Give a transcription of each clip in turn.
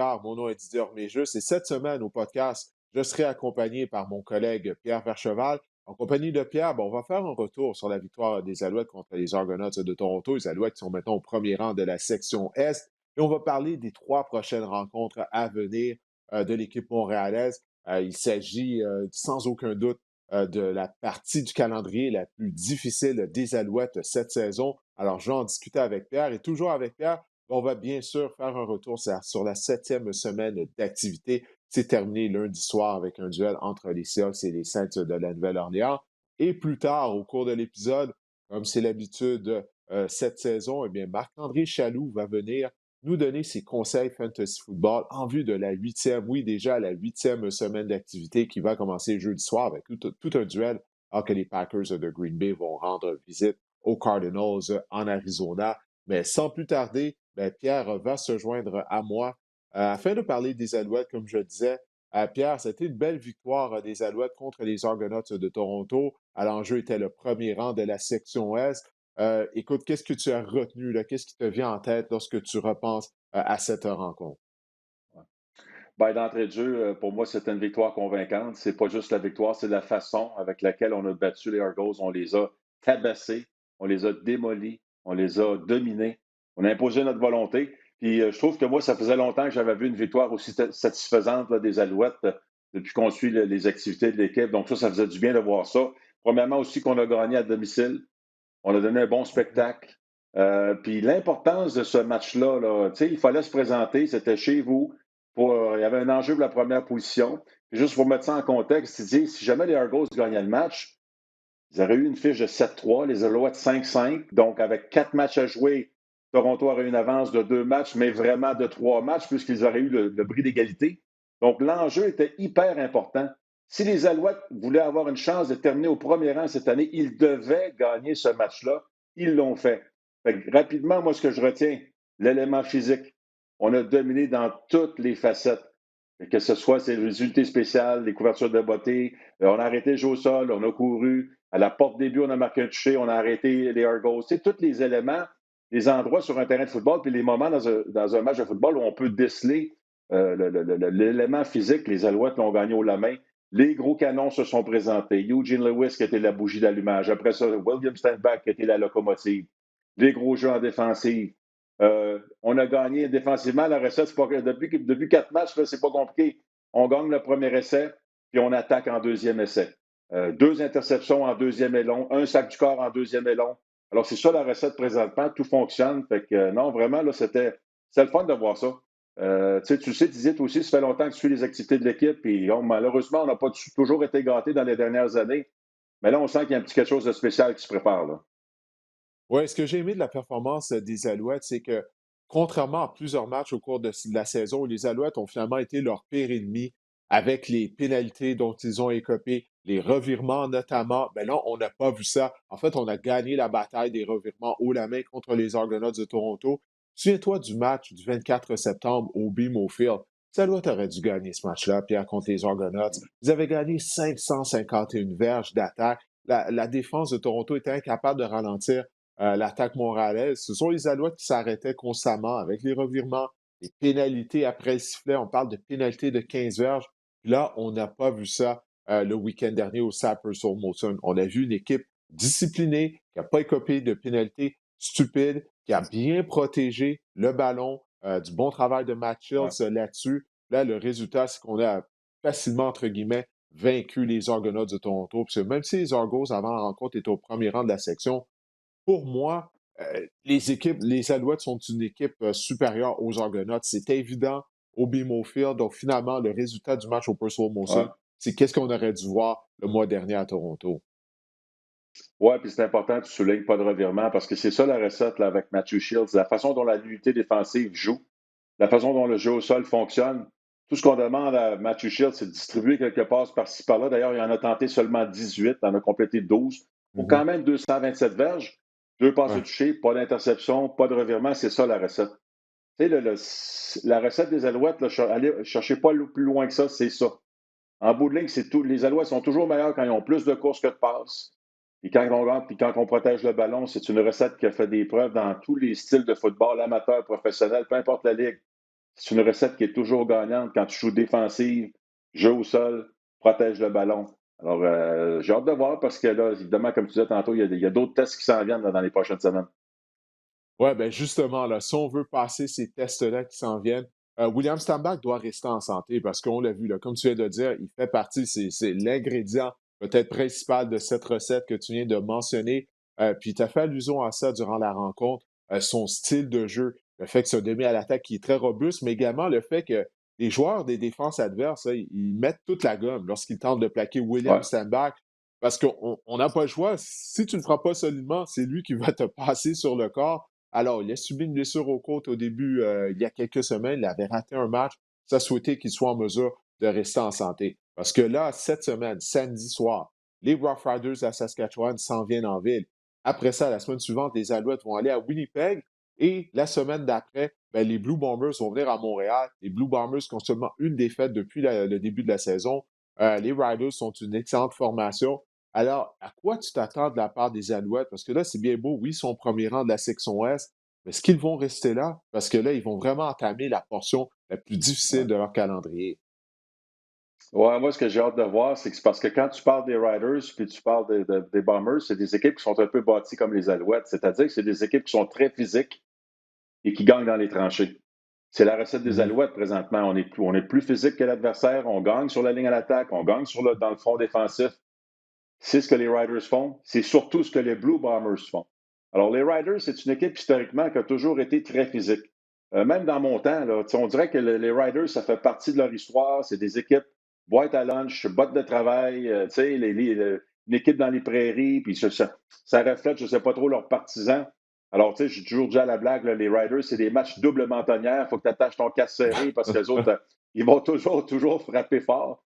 Ricard, mon nom est Didier Orméjus et cette semaine au podcast, je serai accompagné par mon collègue Pierre Vercheval. En compagnie de Pierre, on va faire un retour sur la victoire des Alouettes contre les Argonauts de Toronto. Les Alouettes qui sont maintenant au premier rang de la section Est. Et on va parler des 3 prochaines rencontres à venir de l'équipe montréalaise. Il s'agit sans aucun doute de la partie du calendrier la plus difficile des Alouettes cette saison. Alors, je vais en discuter avec Pierre et toujours avec Pierre, on va bien sûr faire un retour sur la 7e semaine d'activité. C'est terminé lundi soir avec un duel entre les Seahawks et les Saints de la Nouvelle-Orléans. Et plus tard, au cours de l'épisode, comme c'est l'habitude cette saison, eh bien, Marc-André Chaloux va venir nous donner ses conseils fantasy football en vue de la 8e, oui, déjà la 8e semaine d'activité qui va commencer jeudi soir avec tout un duel alors que les Packers de Green Bay vont rendre visite aux Cardinals en Arizona. Mais sans plus tarder, Pierre va se joindre à moi afin de parler des Alouettes, comme je disais. Pierre, c'était une belle victoire des Alouettes contre les Argonauts de Toronto. À l'enjeu était le premier rang de la section Est. Écoute, qu'est-ce que tu as retenu, là? Qu'est-ce qui te vient en tête lorsque tu repenses à cette rencontre? Ben, d'entrée de jeu, pour moi, c'est une victoire convaincante. C'est pas juste la victoire, c'est la façon avec laquelle on a battu les Argos. On les a tabassés, on les a démolis, on les a dominés. On a imposé notre volonté. Puis je trouve que moi, ça faisait longtemps que j'avais vu une victoire aussi satisfaisante là, des Alouettes depuis qu'on suit les activités de l'équipe. Donc ça faisait du bien de voir ça. Premièrement aussi qu'on a gagné à domicile. On a donné un bon Mhm. spectacle. Puis l'importance de ce match-là, là, il fallait se présenter, c'était chez vous. Il y avait un enjeu pour la première position. Puis juste pour mettre ça en contexte, si jamais les Argos gagnaient le match, ils auraient eu une fiche de 7-3, les Alouettes 5-5. Donc, avec 4 matchs à jouer, Toronto aurait une avance de 2 matchs, mais vraiment de 3 matchs, puisqu'ils auraient eu le bris d'égalité. Donc, l'enjeu était hyper important. Si les Alouettes voulaient avoir une chance de terminer au premier rang cette année, ils devaient gagner ce match-là. Ils l'ont fait. Rapidement, moi, ce que je retiens, l'élément physique. On a dominé dans toutes les facettes. Que ce soit ces résultats spéciaux, les couvertures de beauté, on a arrêté le jeu au sol, on a couru. À la porte début, on a marqué un touché, on a arrêté les Argos. C'est tous les éléments, les endroits sur un terrain de football, puis les moments dans un match de football où on peut déceler l'élément physique. Les Alouettes l'ont gagné au la main. Les gros canons se sont présentés. Eugene Lewis qui était la bougie d'allumage. Après ça, William Stanback qui était la locomotive. Les gros jeux en défensive. On a gagné défensivement. La recette, c'est pas, depuis 4 matchs, là, c'est pas compliqué. On gagne le premier essai, puis on attaque en deuxième essai. 2 interceptions en deuxième et long, un sac du corps en deuxième et long. Alors, c'est ça la recette présentement. Tout fonctionne. Fait que, non, vraiment, là, c'était le fun de voir ça. Tu sais, Didier, toi aussi, ça fait longtemps que tu suis les activités de l'équipe. Puis, malheureusement, on n'a pas toujours été gâtés dans les dernières années. Mais là, on sent qu'il y a un petit quelque chose de spécial qui se prépare. Là. Oui, ce que j'ai aimé de la performance des Alouettes, c'est que contrairement à plusieurs matchs au cours de la saison, les Alouettes ont finalement été leur pire ennemi avec les pénalités dont ils ont écopé, les revirements notamment. Mais là, on n'a pas vu ça. En fait, on a gagné la bataille des revirements haut la main contre les Argonauts de Toronto. Souviens-toi du match du 24 septembre au BMO Field. Les Alouettes auraient dû gagner ce match-là, Pierre, contre les Argonauts. Ils avaient gagné 551 verges d'attaque. La défense de Toronto était incapable de ralentir l'attaque montréalaise. Ce sont les Alouettes qui s'arrêtaient constamment avec les revirements, les pénalités après le sifflet. On parle de pénalités de 15 verges. Là, on n'a pas vu ça le week-end dernier au Sappers Motion. On a vu une équipe disciplinée, qui n'a pas écopé de pénalités stupides, qui a bien protégé le ballon, du bon travail de Matt Ouais. Shields là-dessus. Là, le résultat, c'est qu'on a facilement, entre guillemets, vaincu les Argonauts de Toronto. Parce que même si les Argos, avant la rencontre, étaient au premier rang de la section, pour moi, les Alouettes sont une équipe supérieure aux Argonauts. C'est évident au BMO Field. Donc, finalement, le résultat du match au Percival Ouais. Molson, c'est qu'est-ce qu'on aurait dû voir le mois dernier à Toronto. Oui, puis c'est important que tu soulignes pas de revirement parce que c'est ça la recette là, avec Matthew Shields. La façon dont la unité défensive joue, la façon dont le jeu au sol fonctionne. Tout ce qu'on demande à Matthew Shields, c'est de distribuer quelques passes par-ci par-là. D'ailleurs, il en a tenté seulement 18, il en a complété 12. Pour Mhm. quand même 227 verges, 2 passes de Ouais. toucher, pas d'interception, pas de revirement, c'est ça la recette. Tu sais, la recette des Alouettes, là, allez, cherchez pas plus loin que ça, c'est ça. En bout de ligne, c'est tout. Les Alouettes sont toujours meilleurs quand ils ont plus de courses que de passes. Et quand on gagne, puis quand on protège le ballon, c'est une recette qui a fait des preuves dans tous les styles de football, amateur, professionnel, peu importe la ligue. C'est une recette qui est toujours gagnante quand tu joues défensive, jeu au sol, protège le ballon. Alors, j'ai hâte de voir parce que là, évidemment, comme tu disais tantôt, il y a d'autres tests qui s'en viennent là, dans les prochaines semaines. Ouais, ben justement, là, si on veut passer ces tests-là qui s'en viennent, William Stanback doit rester en santé parce qu'on l'a vu, là, comme tu viens de dire, il fait partie, c'est l'ingrédient peut-être principal de cette recette que tu viens de mentionner. Puis tu as fait allusion à ça durant la rencontre, son style de jeu, le fait que c'est un demi à l'attaque qui est très robuste, mais également le fait que les joueurs des défenses adverses, là, ils mettent toute la gomme lorsqu'ils tentent de plaquer William Ouais. Stanback parce qu'on n'a pas le choix. Si tu ne le frappes pas solidement, c'est lui qui va te passer sur le corps. Alors, il a subi une blessure aux côtes au début, il y a quelques semaines. Il avait raté un match. Ça souhaitait qu'il soit en mesure de rester en santé. Parce que là, cette semaine, samedi soir, les Rough Riders à Saskatchewan s'en viennent en ville. Après ça, la semaine suivante, les Alouettes vont aller à Winnipeg. Et la semaine d'après, ben, les Blue Bombers vont venir à Montréal. Les Blue Bombers qui ont seulement une défaite depuis le début de la saison. Les Riders sont une excellente formation. Alors, à quoi tu t'attends de la part des Alouettes? Parce que là, c'est bien beau, oui, ils sont au premier rang de la section Ouest, mais est-ce qu'ils vont rester là? Parce que là, ils vont vraiment entamer la portion la plus difficile Ouais. de leur calendrier. Ouais, moi, ce que j'ai hâte de voir, c'est que c'est parce que quand tu parles des Riders puis tu parles des Bombers, c'est des équipes qui sont un peu bâties comme les Alouettes. C'est-à-dire que c'est des équipes qui sont très physiques et qui gagnent dans les tranchées. C'est la recette des Mhm. Alouettes présentement. On est plus physique que l'adversaire, on gagne sur la ligne à l'attaque, on gagne dans le front défensif. C'est ce que les Riders font. C'est surtout ce que les Blue Bombers font. Alors, les Riders, c'est une équipe historiquement qui a toujours été très physique. Même dans mon temps, là, on dirait que les Riders, ça fait partie de leur histoire. C'est des équipes boîte à lunch, bottes de travail, une équipe dans les prairies, puis ça reflète, je ne sais pas trop, leurs partisans. Alors, tu sais, j'ai toujours dit à la blague, là, les Riders, c'est des matchs double mentonnière. Il faut que tu attaches ton casse serré parce que les autres, ils vont toujours frapper fort.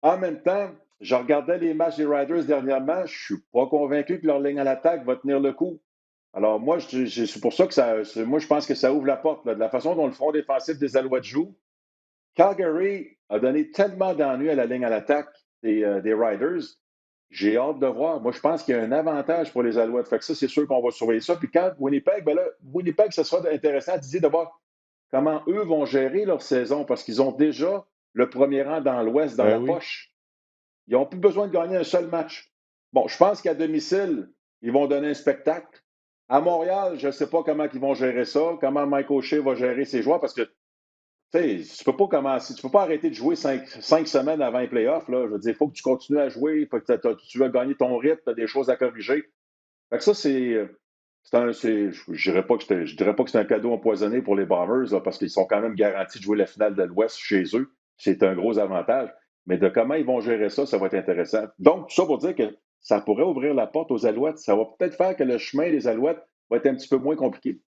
En même temps, je regardais les matchs des Riders dernièrement. Je ne suis pas convaincu que leur ligne à l'attaque va tenir le coup. Alors, moi, c'est pour ça que moi, je pense que ça ouvre la porte. Là, de la façon dont le front défensif des Alouettes joue, Calgary a donné tellement d'ennuis à la ligne à l'attaque des Riders. J'ai hâte de voir. Moi, je pense qu'il y a un avantage pour les Alouettes. Fait que ça, c'est sûr qu'on va surveiller ça. Puis quand Winnipeg, ben là, Winnipeg, ce sera intéressant d'essayer de voir comment eux vont gérer leur saison parce qu'ils ont déjà le premier rang dans l'Ouest dans Ben la oui. poche. Ils n'ont plus besoin de gagner un seul match. Bon, je pense qu'à domicile, ils vont donner un spectacle. À Montréal, je ne sais pas comment ils vont gérer ça, comment Mike O'Shea va gérer ses joueurs, parce que tu sais, tu peux pas commencer, tu peux pas arrêter de jouer 5 semaines avant les playoffs. Là. Je veux dire, il faut que tu continues à jouer, il faut que tu veux gagner ton rythme, tu as des choses à corriger. Fait que ça, je dirais pas que c'est un cadeau empoisonné pour les Bombers, là, parce qu'ils sont quand même garantis de jouer la finale de l'Ouest chez eux. C'est un gros avantage. Mais de comment ils vont gérer ça, ça va être intéressant. Donc, tout ça pour dire que ça pourrait ouvrir la porte aux Alouettes. Ça va peut-être faire que le chemin des Alouettes va être un petit peu moins compliqué.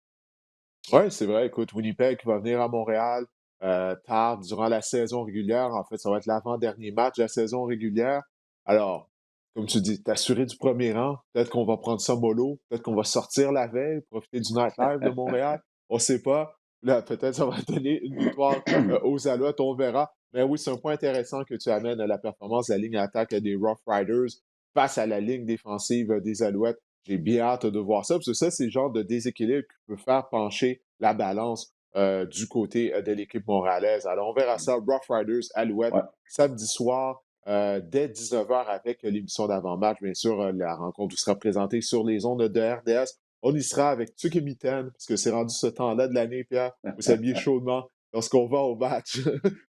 Oui, c'est vrai. Écoute, Winnipeg va venir à Montréal tard durant la saison régulière. En fait, ça va être l'avant-dernier match de la saison régulière. Alors, comme tu dis, t'assurer du premier rang. Peut-être qu'on va prendre ça mollo. Peut-être qu'on va sortir la veille, profiter du nightlife de Montréal. On ne sait pas. Là, peut-être ça va donner une victoire aux Alouettes. On verra. Mais oui, c'est un point intéressant que tu amènes à la performance de la ligne attaque des Rough Riders face à la ligne défensive des Alouettes. J'ai bien hâte de voir ça, parce que ça, c'est le genre de déséquilibre qui peut faire pencher la balance du côté de l'équipe montréalaise. Alors, on verra ça. Rough Riders, Alouette, Ouais, samedi soir, dès 19h avec l'émission d'avant-match. Bien sûr, la rencontre vous sera présentée sur les ondes de RDS. On y sera avec Tuc et Mitaine, parce que c'est rendu ce temps-là de l'année, Pierre. Vous s'habillez chaudement lorsqu'on va au match.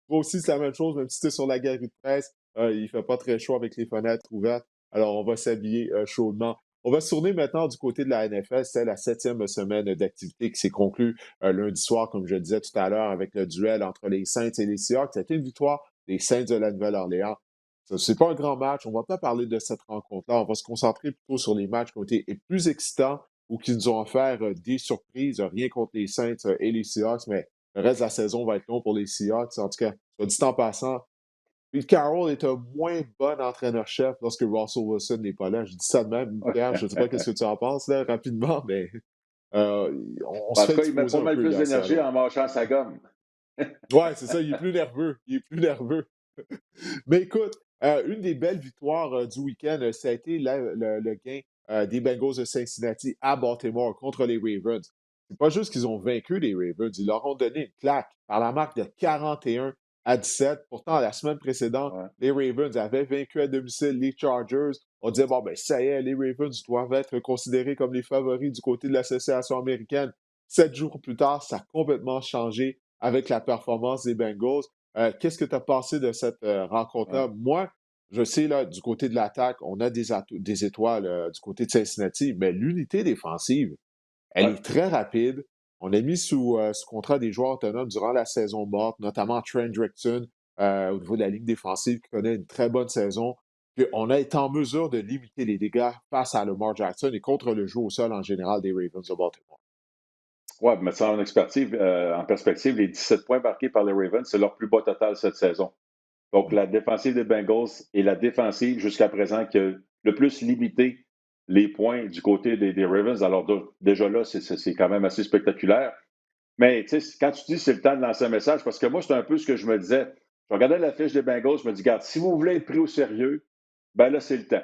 Moi aussi, c'est la même chose, même si c'était sur la galerie de presse. Il ne fait pas très chaud avec les fenêtres ouvertes. Alors, on va s'habiller chaudement. On va se tourner maintenant du côté de la NFL. C'est la 7e semaine d'activité qui s'est conclue lundi soir, comme je le disais tout à l'heure, avec le duel entre les Saints et les Seahawks. C'était une victoire des Saints de la Nouvelle-Orléans. C'est pas un grand match. On ne va pas parler de cette rencontre-là. On va se concentrer plutôt sur les matchs qui ont été plus excitants ou qui nous ont offert des surprises. Rien contre les Saints et les Seahawks, mais le reste de la saison va être long pour les Seahawks. En tout cas, soit dit en passant, Pete Carroll est un moins bon entraîneur-chef lorsque Russell Wilson n'est pas là. Je dis ça de même, ouais. Pierre. Je ne sais pas ce que tu en penses là, rapidement, mais euh, on se En tout fait cas, il met exposer pas un mal peu plus hier à d'énergie Seattle. en mâchant sa gomme. Ouais, c'est ça, il est plus nerveux. Il est plus nerveux. Mais écoute, une des belles victoires du week-end, ça a été le gain des Bengals de Cincinnati à Baltimore contre les Ravens. c'est pas juste qu'ils ont vaincu les Ravens, ils leur ont donné une claque par la marque de 41-17. Pourtant, la semaine précédente, Ouais, les Ravens avaient vaincu à domicile les Chargers. On disait, bon, ben, ça y est, les Ravens doivent être considérés comme les favoris du côté de l'association américaine. 7 jours plus tard, ça a complètement changé avec la performance des Bengals. Qu'est-ce que tu as pensé de cette ouais, rencontre-là? Moi, je sais, là, du côté de l'attaque, on a des étoiles du côté de Cincinnati, mais l'unité défensive, elle ouais. est très rapide. On a mis sous contrat des joueurs autonomes durant la saison morte, notamment Trent Rickson au niveau de la ligne défensive qui connaît une très bonne saison. Puis on a été en mesure de limiter les dégâts face à Lamar Jackson et contre le jeu au sol en général des Ravens de Baltimore. Ouais, mettre ça en perspective, les 17 points marqués par les Ravens, c'est leur plus bas total cette saison. Donc, Mm. la défensive des Bengals est la défensive jusqu'à présent qui a le plus limité les points du côté des Ravens. Alors, déjà là, c'est quand même assez spectaculaire. Mais tu sais, quand tu dis c'est le temps de lancer un message, parce que moi, c'est un peu ce que je me disais. Je regardais la fiche des Bengals, je me dis, regarde, si vous voulez être pris au sérieux, ben là, c'est le temps.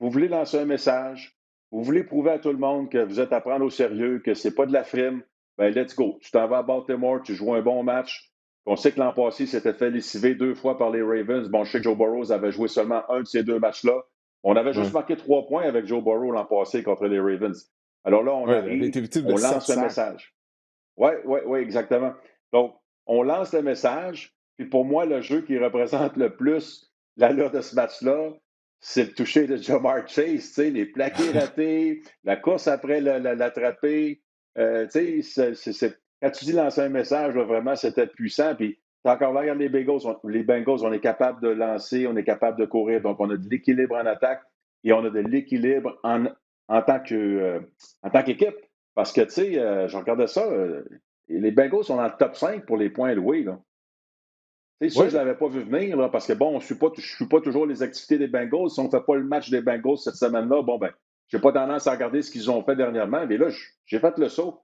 Vous voulez lancer un message, vous voulez prouver à tout le monde que vous êtes à prendre au sérieux, que c'est pas de la frime, ben let's go. Tu t'en vas à Baltimore, tu joues un bon match. On sait que l'an passé, il s'était fait lessiver 2 fois par les Ravens. Bon, je sais que Joe Burrow avait joué seulement un de ces 2 matchs-là. On avait juste Ouais. marqué 3 points avec Joe Burrow l'an passé contre les Ravens. Alors là, on Ouais, il avait arrive, été victime de on 7 lance un sacs. message. Oui, oui, oui, exactement. Donc, on lance le message, puis pour moi, le jeu qui représente le plus l'allure de ce match-là, c'est le toucher de Jamar Chase, tu sais, les plaqués ratés, la course après l'attraper. Tu sais, quand tu dis lancer un message, là, vraiment, c'était puissant. Puis, t'as encore là, regarde les Bengals, on est capable de lancer, on est capable de courir. Donc, on a de l'équilibre en attaque et on a de l'équilibre en en tant qu'équipe. Parce que, tu sais, je regardais ça, les Bengals sont dans le top 5 pour les points loués, là. Tu sais, ça, je ne Oui, l'avais pas vu venir, là, parce que, bon, je suis pas toujours les activités des Bengals. Si on ne fait pas le match des Bengals cette semaine-là, bon, ben, j'ai pas tendance à regarder ce qu'ils ont fait dernièrement. Mais là, j'ai fait le saut.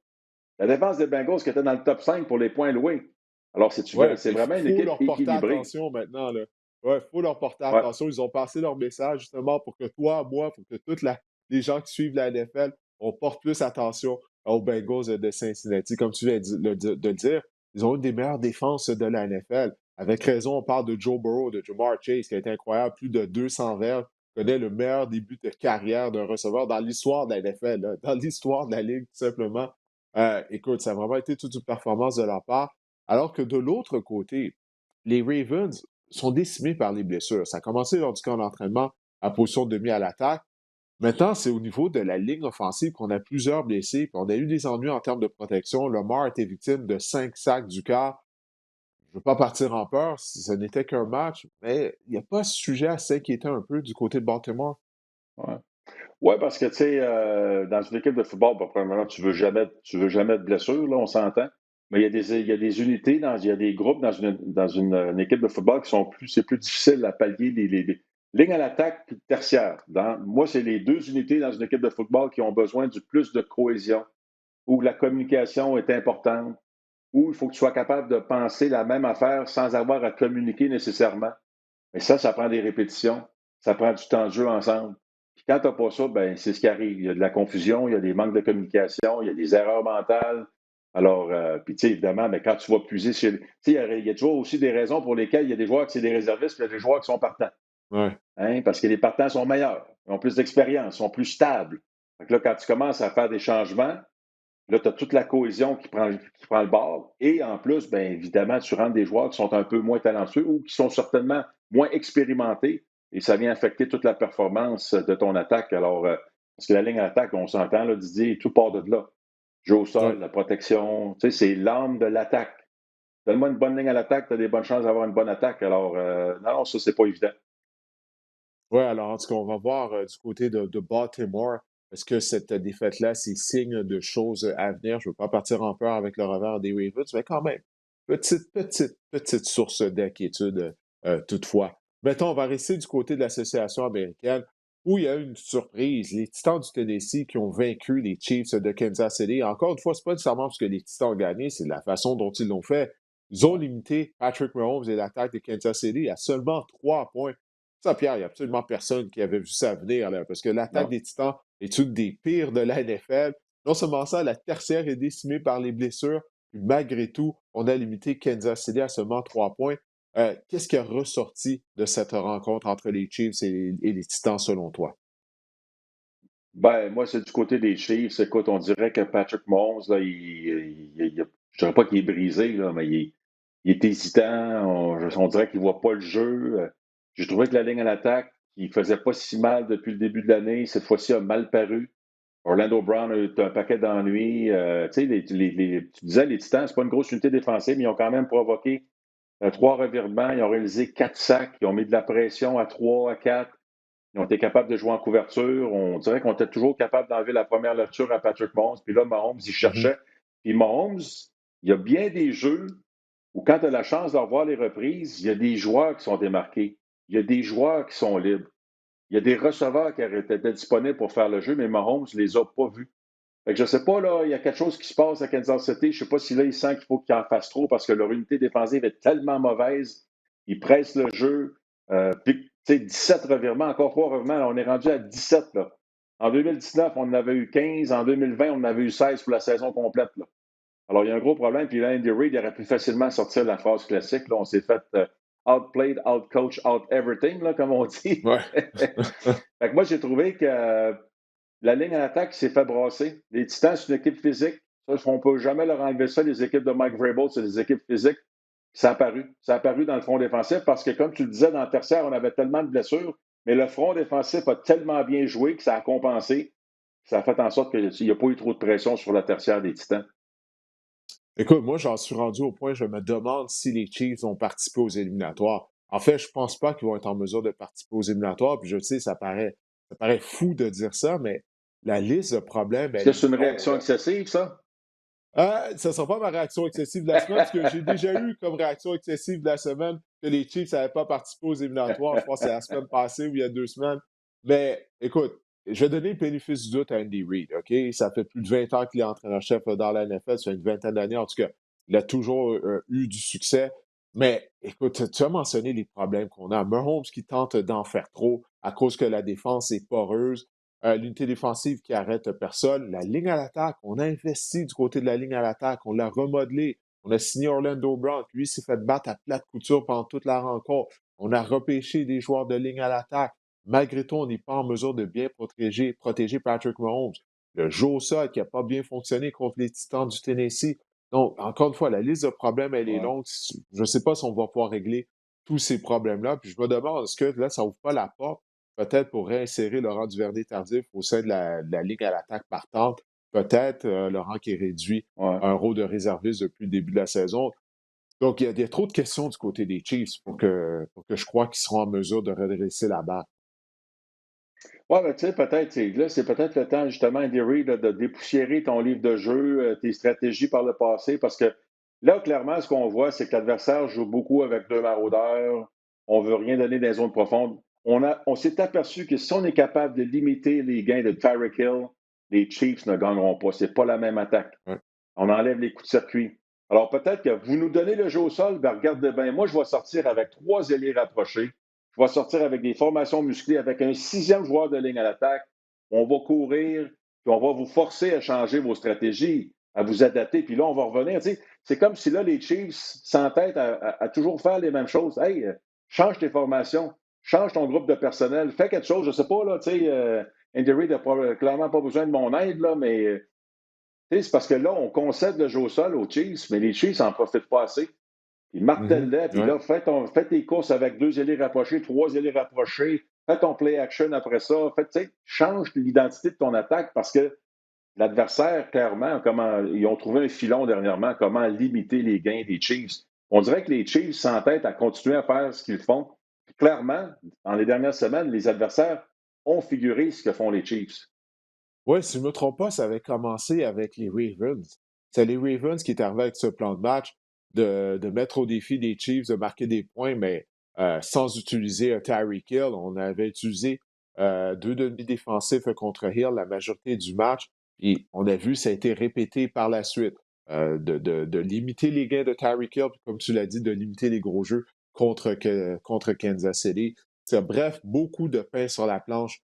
La défense des Bengals qui était dans le top 5 pour les points loués. Alors, ouais, c'est il vraiment une faut équipe leur porter équilibrée. attention maintenant, là. Ouais, il faut leur porter Ouais, attention. Ils ont passé leur message justement pour que toi, moi, pour que tous les gens qui suivent la NFL, on porte plus attention aux Bengals de Cincinnati. Comme tu viens de le dire, ils ont une des meilleures défenses de la NFL. Avec raison, on parle de Joe Burrow, de Jamar Chase, qui a été incroyable, plus de 200 verges, connaît le meilleur début de carrière d'un receveur dans l'histoire de la NFL, là, dans l'histoire de la Ligue, tout simplement. Écoute, ça a vraiment été toute une performance de leur part. Alors que de l'autre côté, les Ravens sont décimés par les blessures. Ça a commencé lors du camp d'entraînement à position de demi à l'attaque. Maintenant, c'est au niveau de la ligne offensive qu'on a plusieurs blessés. Puis on a eu des ennuis en termes de protection. Lamar a été victime de 5 sacs du quart. Je ne veux pas partir en peur si ce n'était qu'un match, mais il n'y a pas ce sujet à s'inquiéter un peu du côté de Baltimore. ouais. Ouais, parce que, tu sais, dans une équipe de football, bon, premièrement, tu veux jamais de blessure, là, on s'entend. Mais il y a des unités, il y a des groupes dans une équipe de football qui sont plus, c'est plus difficile à pallier les lignes à l'attaque puis tertiaire. Moi, c'est les deux unités dans une équipe de football qui ont besoin du plus de cohésion, où la communication est importante, où il faut que tu sois capable de penser la même affaire sans avoir à communiquer nécessairement. Mais ça prend des répétitions, ça prend du temps de jeu ensemble. Puis quand tu n'as pas ça, ben, c'est ce qui arrive. Il y a de la confusion, il y a des manques de communication, il y a des erreurs mentales. Alors, puis tu sais, évidemment, mais quand tu vas puiser chez. Tu sais, il y a toujours aussi des raisons pour lesquelles il y a des joueurs qui sont des réservistes, puis il y a des joueurs qui sont partants. Ouais. Hein, parce que les partants sont meilleurs, ils ont plus d'expérience, sont plus stables. Donc là, quand tu commences à faire des changements, là, tu as toute la cohésion qui prend le bord. Et en plus, bien évidemment, tu rentres des joueurs qui sont un peu moins talentueux ou qui sont certainement moins expérimentés. Et ça vient affecter toute la performance de ton attaque. Alors, parce que la ligne attaque, on s'entend, là, Didier, tout part de là. Jeu au sol, Ouais. la protection, tu sais, c'est l'âme de l'attaque. Donne-moi une bonne ligne à l'attaque, tu as des bonnes chances d'avoir une bonne attaque. Alors, non, ça, c'est pas évident. Ouais, alors en tout cas, on va voir du côté de Baltimore. Est-ce que cette défaite-là, c'est signe de choses à venir? Je ne veux pas partir en peur avec le revers des Ravens, mais quand même, petite source d'inquiétude toutefois. Mettons, on va rester du côté de l'association américaine où il y a eu une surprise. Les Titans du Tennessee qui ont vaincu les Chiefs de Kansas City. Encore une fois, ce n'est pas nécessairement parce que les Titans ont gagné, c'est la façon dont ils l'ont fait. Ils ont Ouais, limité Patrick Mahomes et l'attaque de Kansas City à seulement 3 points. Ça, Pierre, il n'y a absolument personne qui avait vu ça venir, là, parce que l'attaque non. des Titans est une des pires de la NFL. Non seulement ça, la tertiaire est décimée par les blessures. Puis malgré tout, on a limité Kansas City à seulement 3 points. Qu'est-ce qui a ressorti de cette rencontre entre les Chiefs et les Titans selon toi? Ben, moi, c'est du côté des Chiefs. Écoute, on dirait que Patrick Mahomes, là, je dirais pas qu'il est brisé, là, mais il est hésitant. On dirait qu'il voit pas le jeu. J'ai trouvé que la ligne à l'attaque, qui faisait pas si mal depuis le début de l'année, cette fois-ci a mal paru. Orlando Brown a eu un paquet d'ennuis. Tu sais, tu disais, les Titans, c'est pas une grosse unité défensive, mais ils ont quand même provoqué 3 revirements. Ils ont réalisé 4 sacs. Ils ont mis de la pression à 3, à 4. Ils ont été capables de jouer en couverture. On dirait qu'on était toujours capable d'enlever la première lecture à Patrick Mahomes. Puis là, Mahomes, il Mhm, cherchait. Puis Mahomes, il y a bien des jeux où, quand tu as la chance de revoir les reprises, il y a des joueurs qui sont démarqués. Il y a des joueurs qui sont libres. Il y a des receveurs qui étaient disponibles pour faire le jeu, mais Mahomes ne les a pas vus. Fait que je ne sais pas, là, il y a quelque chose qui se passe à Kansas City. Je ne sais pas si là, il sent qu'il faut qu'il en fasse trop parce que leur unité défensive est tellement mauvaise. Ils pressent le jeu. Puis, tu sais, 17 revirements, encore 3 revirements. Là, on est rendu à 17. Là. En 2019, on en avait eu 15. En 2020, on en avait eu 16 pour la saison complète. Là. Alors, il y a un gros problème. Puis là, Andy Reid, il aurait pu facilement sortir la phrase classique. Là, on s'est fait outplayed, outcoach, out everything, là, comme on dit. ouais. Fait que moi, j'ai trouvé que la ligne à l'attaque s'est fait brasser. Les Titans, c'est une équipe physique. Ça, on ne peut jamais leur enlever ça. Les équipes de Mike Vrabel, c'est des équipes physiques. Ça a paru. Ça a paru dans le front défensif parce que, comme tu le disais, dans le tertiaire, on avait tellement de blessures, mais le front défensif a tellement bien joué que ça a compensé. Ça a fait en sorte qu'il n'y a pas eu trop de pression sur la tertiaire des Titans. Écoute, moi, j'en suis rendu au point, je me demande si les Chiefs vont participer aux éliminatoires. En fait, je pense pas qu'ils vont être en mesure de participer aux éliminatoires. Puis je sais, ça paraît fou de dire ça, mais la liste de problèmes, Est-ce elle que est c'est une longue, réaction là. excessive, ça? Ça ne sera pas ma réaction excessive de la semaine, parce que j'ai déjà eu comme réaction excessive de la semaine que les Chiefs n'avaient pas participé aux éliminatoires. Je pense que c'est la semaine passée ou il y a 2 semaines. Mais écoute, je vais donner le bénéfice du doute à Andy Reid, OK? Ça fait plus de 20 ans qu'il est entraîneur-chef dans la NFL, ça fait une vingtaine d'années. En tout cas, il a toujours eu du succès. Mais écoute, tu as mentionné les problèmes qu'on a. Mahomes qui tente d'en faire trop à cause que la défense est poreuse. L'unité défensive qui arrête personne. La ligne à l'attaque, on a investi du côté de la ligne à l'attaque, on l'a remodelé. On a signé Orlando Brown, puis lui s'est fait battre à plate couture pendant toute la rencontre. On a repêché des joueurs de ligne à l'attaque. Malgré tout, on n'est pas en mesure de bien protéger Patrick Mahomes. Le jeu au sol qui n'a pas bien fonctionné contre les Titans du Tennessee. Donc, encore une fois, la liste de problèmes, elle est Ouais. longue. Je ne sais pas si on va pouvoir régler tous ces problèmes-là. Puis je me demande, est-ce que là, ça ouvre pas la porte peut-être pour réinsérer Laurent Duvernay-Tardif au sein de la ligue à l'attaque partante. Peut-être Laurent qui est réduit Ouais. à un rôle de réserviste depuis le début de la saison. Donc, il y a trop de questions du côté des Chiefs pour que je croie qu'ils seront en mesure de redresser la barre. Ouais, ben, tu sais, peut-être, là, c'est peut-être le temps, justement, Andy Reid, de dépoussiérer ton livre de jeu, tes stratégies par le passé, parce que là, clairement, ce qu'on voit, c'est que l'adversaire joue beaucoup avec 2 maraudeurs. On ne veut rien donner dans les zones profondes. On s'est aperçu que si on est capable de limiter les gains de Tyreek Hill, les Chiefs ne gagneront pas. C'est pas la même attaque. Ouais. On enlève les coups de circuit. Alors, peut-être que vous nous donnez le jeu au sol, ben regardez bien, moi, je vais sortir avec 3 ailiers rapprochés. Je vais sortir avec des formations musclées, avec un 6e joueur de ligne à l'attaque. On va courir, puis on va vous forcer à changer vos stratégies, à vous adapter. Puis là, on va revenir. Tu sais, c'est comme si là, les Chiefs s'entêtent à toujours faire les mêmes choses. Hey, change tes formations, change ton groupe de personnel, fais quelque chose. Je sais pas, là, tu sais, Andy Reid n'a clairement pas besoin de mon aide, là, mais c'est parce que là, on concède le jeu au sol aux Chiefs, mais les Chiefs n'en profitent pas assez. Puis Mhm. martèle-le, puis Ouais. là, fais tes courses avec 2 ailiers rapprochés, 3 ailiers rapprochés, fais ton play action après ça, change l'identité de ton attaque parce que l'adversaire, clairement, ils ont trouvé un filon dernièrement, comment limiter les gains des Chiefs. On dirait que les Chiefs s'entêtent à continuer à faire ce qu'ils font. Puis clairement, dans les dernières semaines, les adversaires ont figuré ce que font les Chiefs. Oui, si je ne me trompe pas, ça avait commencé avec les Ravens. C'est les Ravens qui étaient arrivés avec ce plan de match de mettre au défi des Chiefs de marquer des points, mais sans utiliser Tyreek Hill. On avait utilisé 2 demi-défensifs contre Hill la majorité du match. Et on a vu, ça a été répété par la suite, de limiter les gains de Tyreek Hill, puis comme tu l'as dit, de limiter les gros jeux contre Kansas City. Bref, beaucoup de pain sur la planche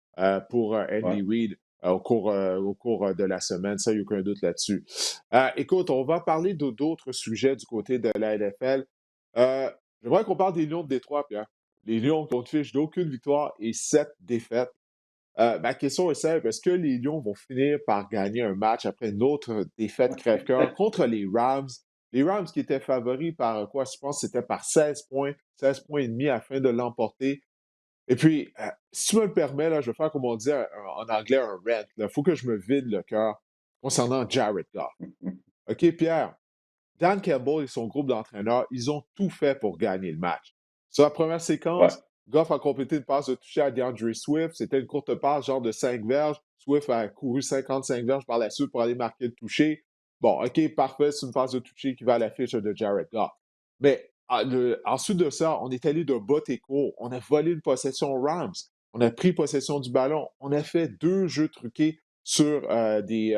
pour Ouais. Andy Reid. au cours de la semaine. Ça, il n'y a aucun doute là-dessus. Écoute, on va parler d'autres sujets du côté de la NFL. J'aimerais qu'on parle des Lions de Détroit, Pierre. Les Lions qui ont une fiche d'aucune victoire et 7 défaites. Ma question est simple. Est-ce que les Lions vont finir par gagner un match après une autre défaite crève-cœur contre les Rams? Les Rams qui étaient favoris par quoi? Je pense que c'était par 16 points, 16 points et demi afin de l'emporter. Et puis, si tu me le permets, là, je vais faire, comme on dit en anglais, un rant. Il faut que je me vide le cœur concernant Jared Goff. OK, Pierre, Dan Campbell et son groupe d'entraîneurs, ils ont tout fait pour gagner le match. Sur la première Ouais, séquence, Goff a complété une passe de toucher à DeAndre Swift. C'était une courte passe, genre de 5 verges. Swift a couru 55 verges par la suite pour aller marquer le toucher. Bon, OK, parfait, c'est une passe de toucher qui va à la fiche de Jared Goff. Mais ensuite de ça, on est allé de bas et court. On a volé une possession aux Rams. On a pris possession du ballon. On a fait 2 jeux truqués sur des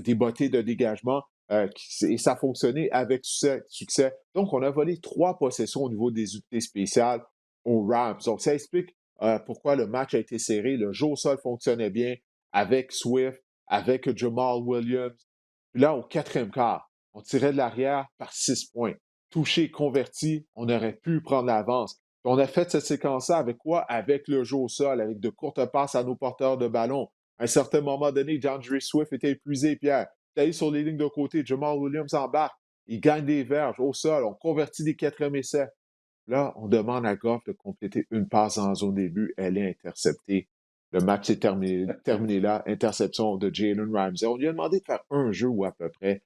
bottées de dégagement. Et ça a fonctionné avec succès. Donc, on a volé 3 possessions au niveau des unités spéciales aux Rams. Donc, ça explique pourquoi le match a été serré. Le jeu au sol fonctionnait bien avec Swift, avec Jamal Williams. Puis là, au 4e quart, on tirait de l'arrière par 6 points. Touché, converti, on aurait pu prendre l'avance. Puis on a fait cette séquence-là avec quoi? Avec le jeu au sol, avec de courtes passes à nos porteurs de ballon. À un certain moment donné, DeAndre Swift était épuisé, Pierre. Taillé sur les lignes de côté, Jamal Williams embarque. Il gagne des verges au sol. On convertit des 4e essais. Là, on demande à Goff de compléter une passe en zone début. Elle est interceptée. Le match est terminé là. Interception de Jalen Ramsey. On lui a demandé de faire un jeu ou à peu près.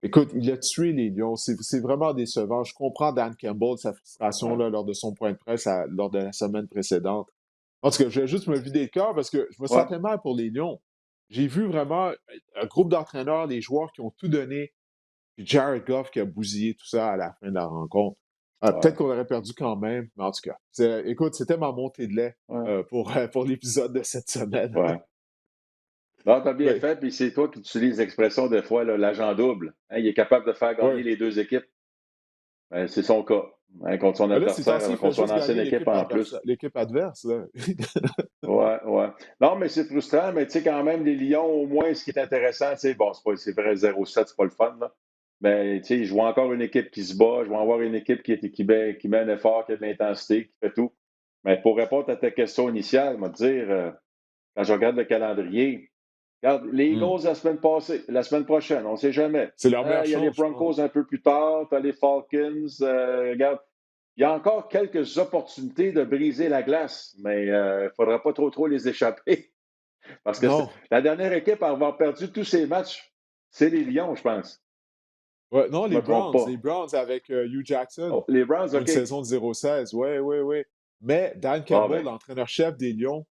Écoute, il a tué les Lions. C'est vraiment décevant. Je comprends Dan Campbell, sa frustration ouais, là, lors de son point de presse lors de la semaine précédente. En tout cas, je vais juste me vider le cœur parce que je me ouais, sentais mal pour les Lions. J'ai vu vraiment un groupe d'entraîneurs, des joueurs qui ont tout donné, puis Jared Goff qui a bousillé tout ça à la fin de la rencontre. Peut-être ouais, qu'on aurait perdu quand même, mais en tout cas, écoute, c'était ma montée de lait ouais, pour l'épisode de cette semaine. ouais. Non, t'as bien Mais, fait, puis c'est toi qui utilises l'expression des fois, là, l'agent double. Hein, il est capable de faire gagner ouais. les 2 équipes. C'est son cas. Hein, contre son Mais là, ces temps-ci, adversaire, il fait contre son juste ancienne gagner équipe en plus. l'équipe adverse. Là. Ouais, ouais. Non, mais c'est frustrant, mais tu sais, quand même, les Lions, au moins, ce qui est intéressant, tu sais, bon, c'est vrai, 0-7, c'est pas le fun, là. Mais, tu sais, je vois encore une équipe qui se bat, je vois avoir une équipe qui met un effort, qui a de l'intensité, qui fait tout. Mais pour répondre à ta question initiale, je vais te dire, quand je regarde le calendrier, regarde, les Hmm. Eagles la semaine passée, la semaine prochaine, on ne sait jamais. C'est leur meilleure Il y a les chance, je pense. Broncos un peu plus tard, tu as les Falcons, regarde, il y a encore quelques opportunités de briser la glace, mais il ne faudra pas trop les échapper. Parce que Non. la dernière équipe à avoir perdu tous ses matchs, c'est les Lions, je pense. Ouais, non, Je ne les me trompe Browns. Les pas. Browns avec Hugh Jackson Oh, les Browns, pour une OK. saison de 0-16. Oui, oui, oui. Mais Dan Ah, Campbell, ben, l'entraîneur-chef des Lions,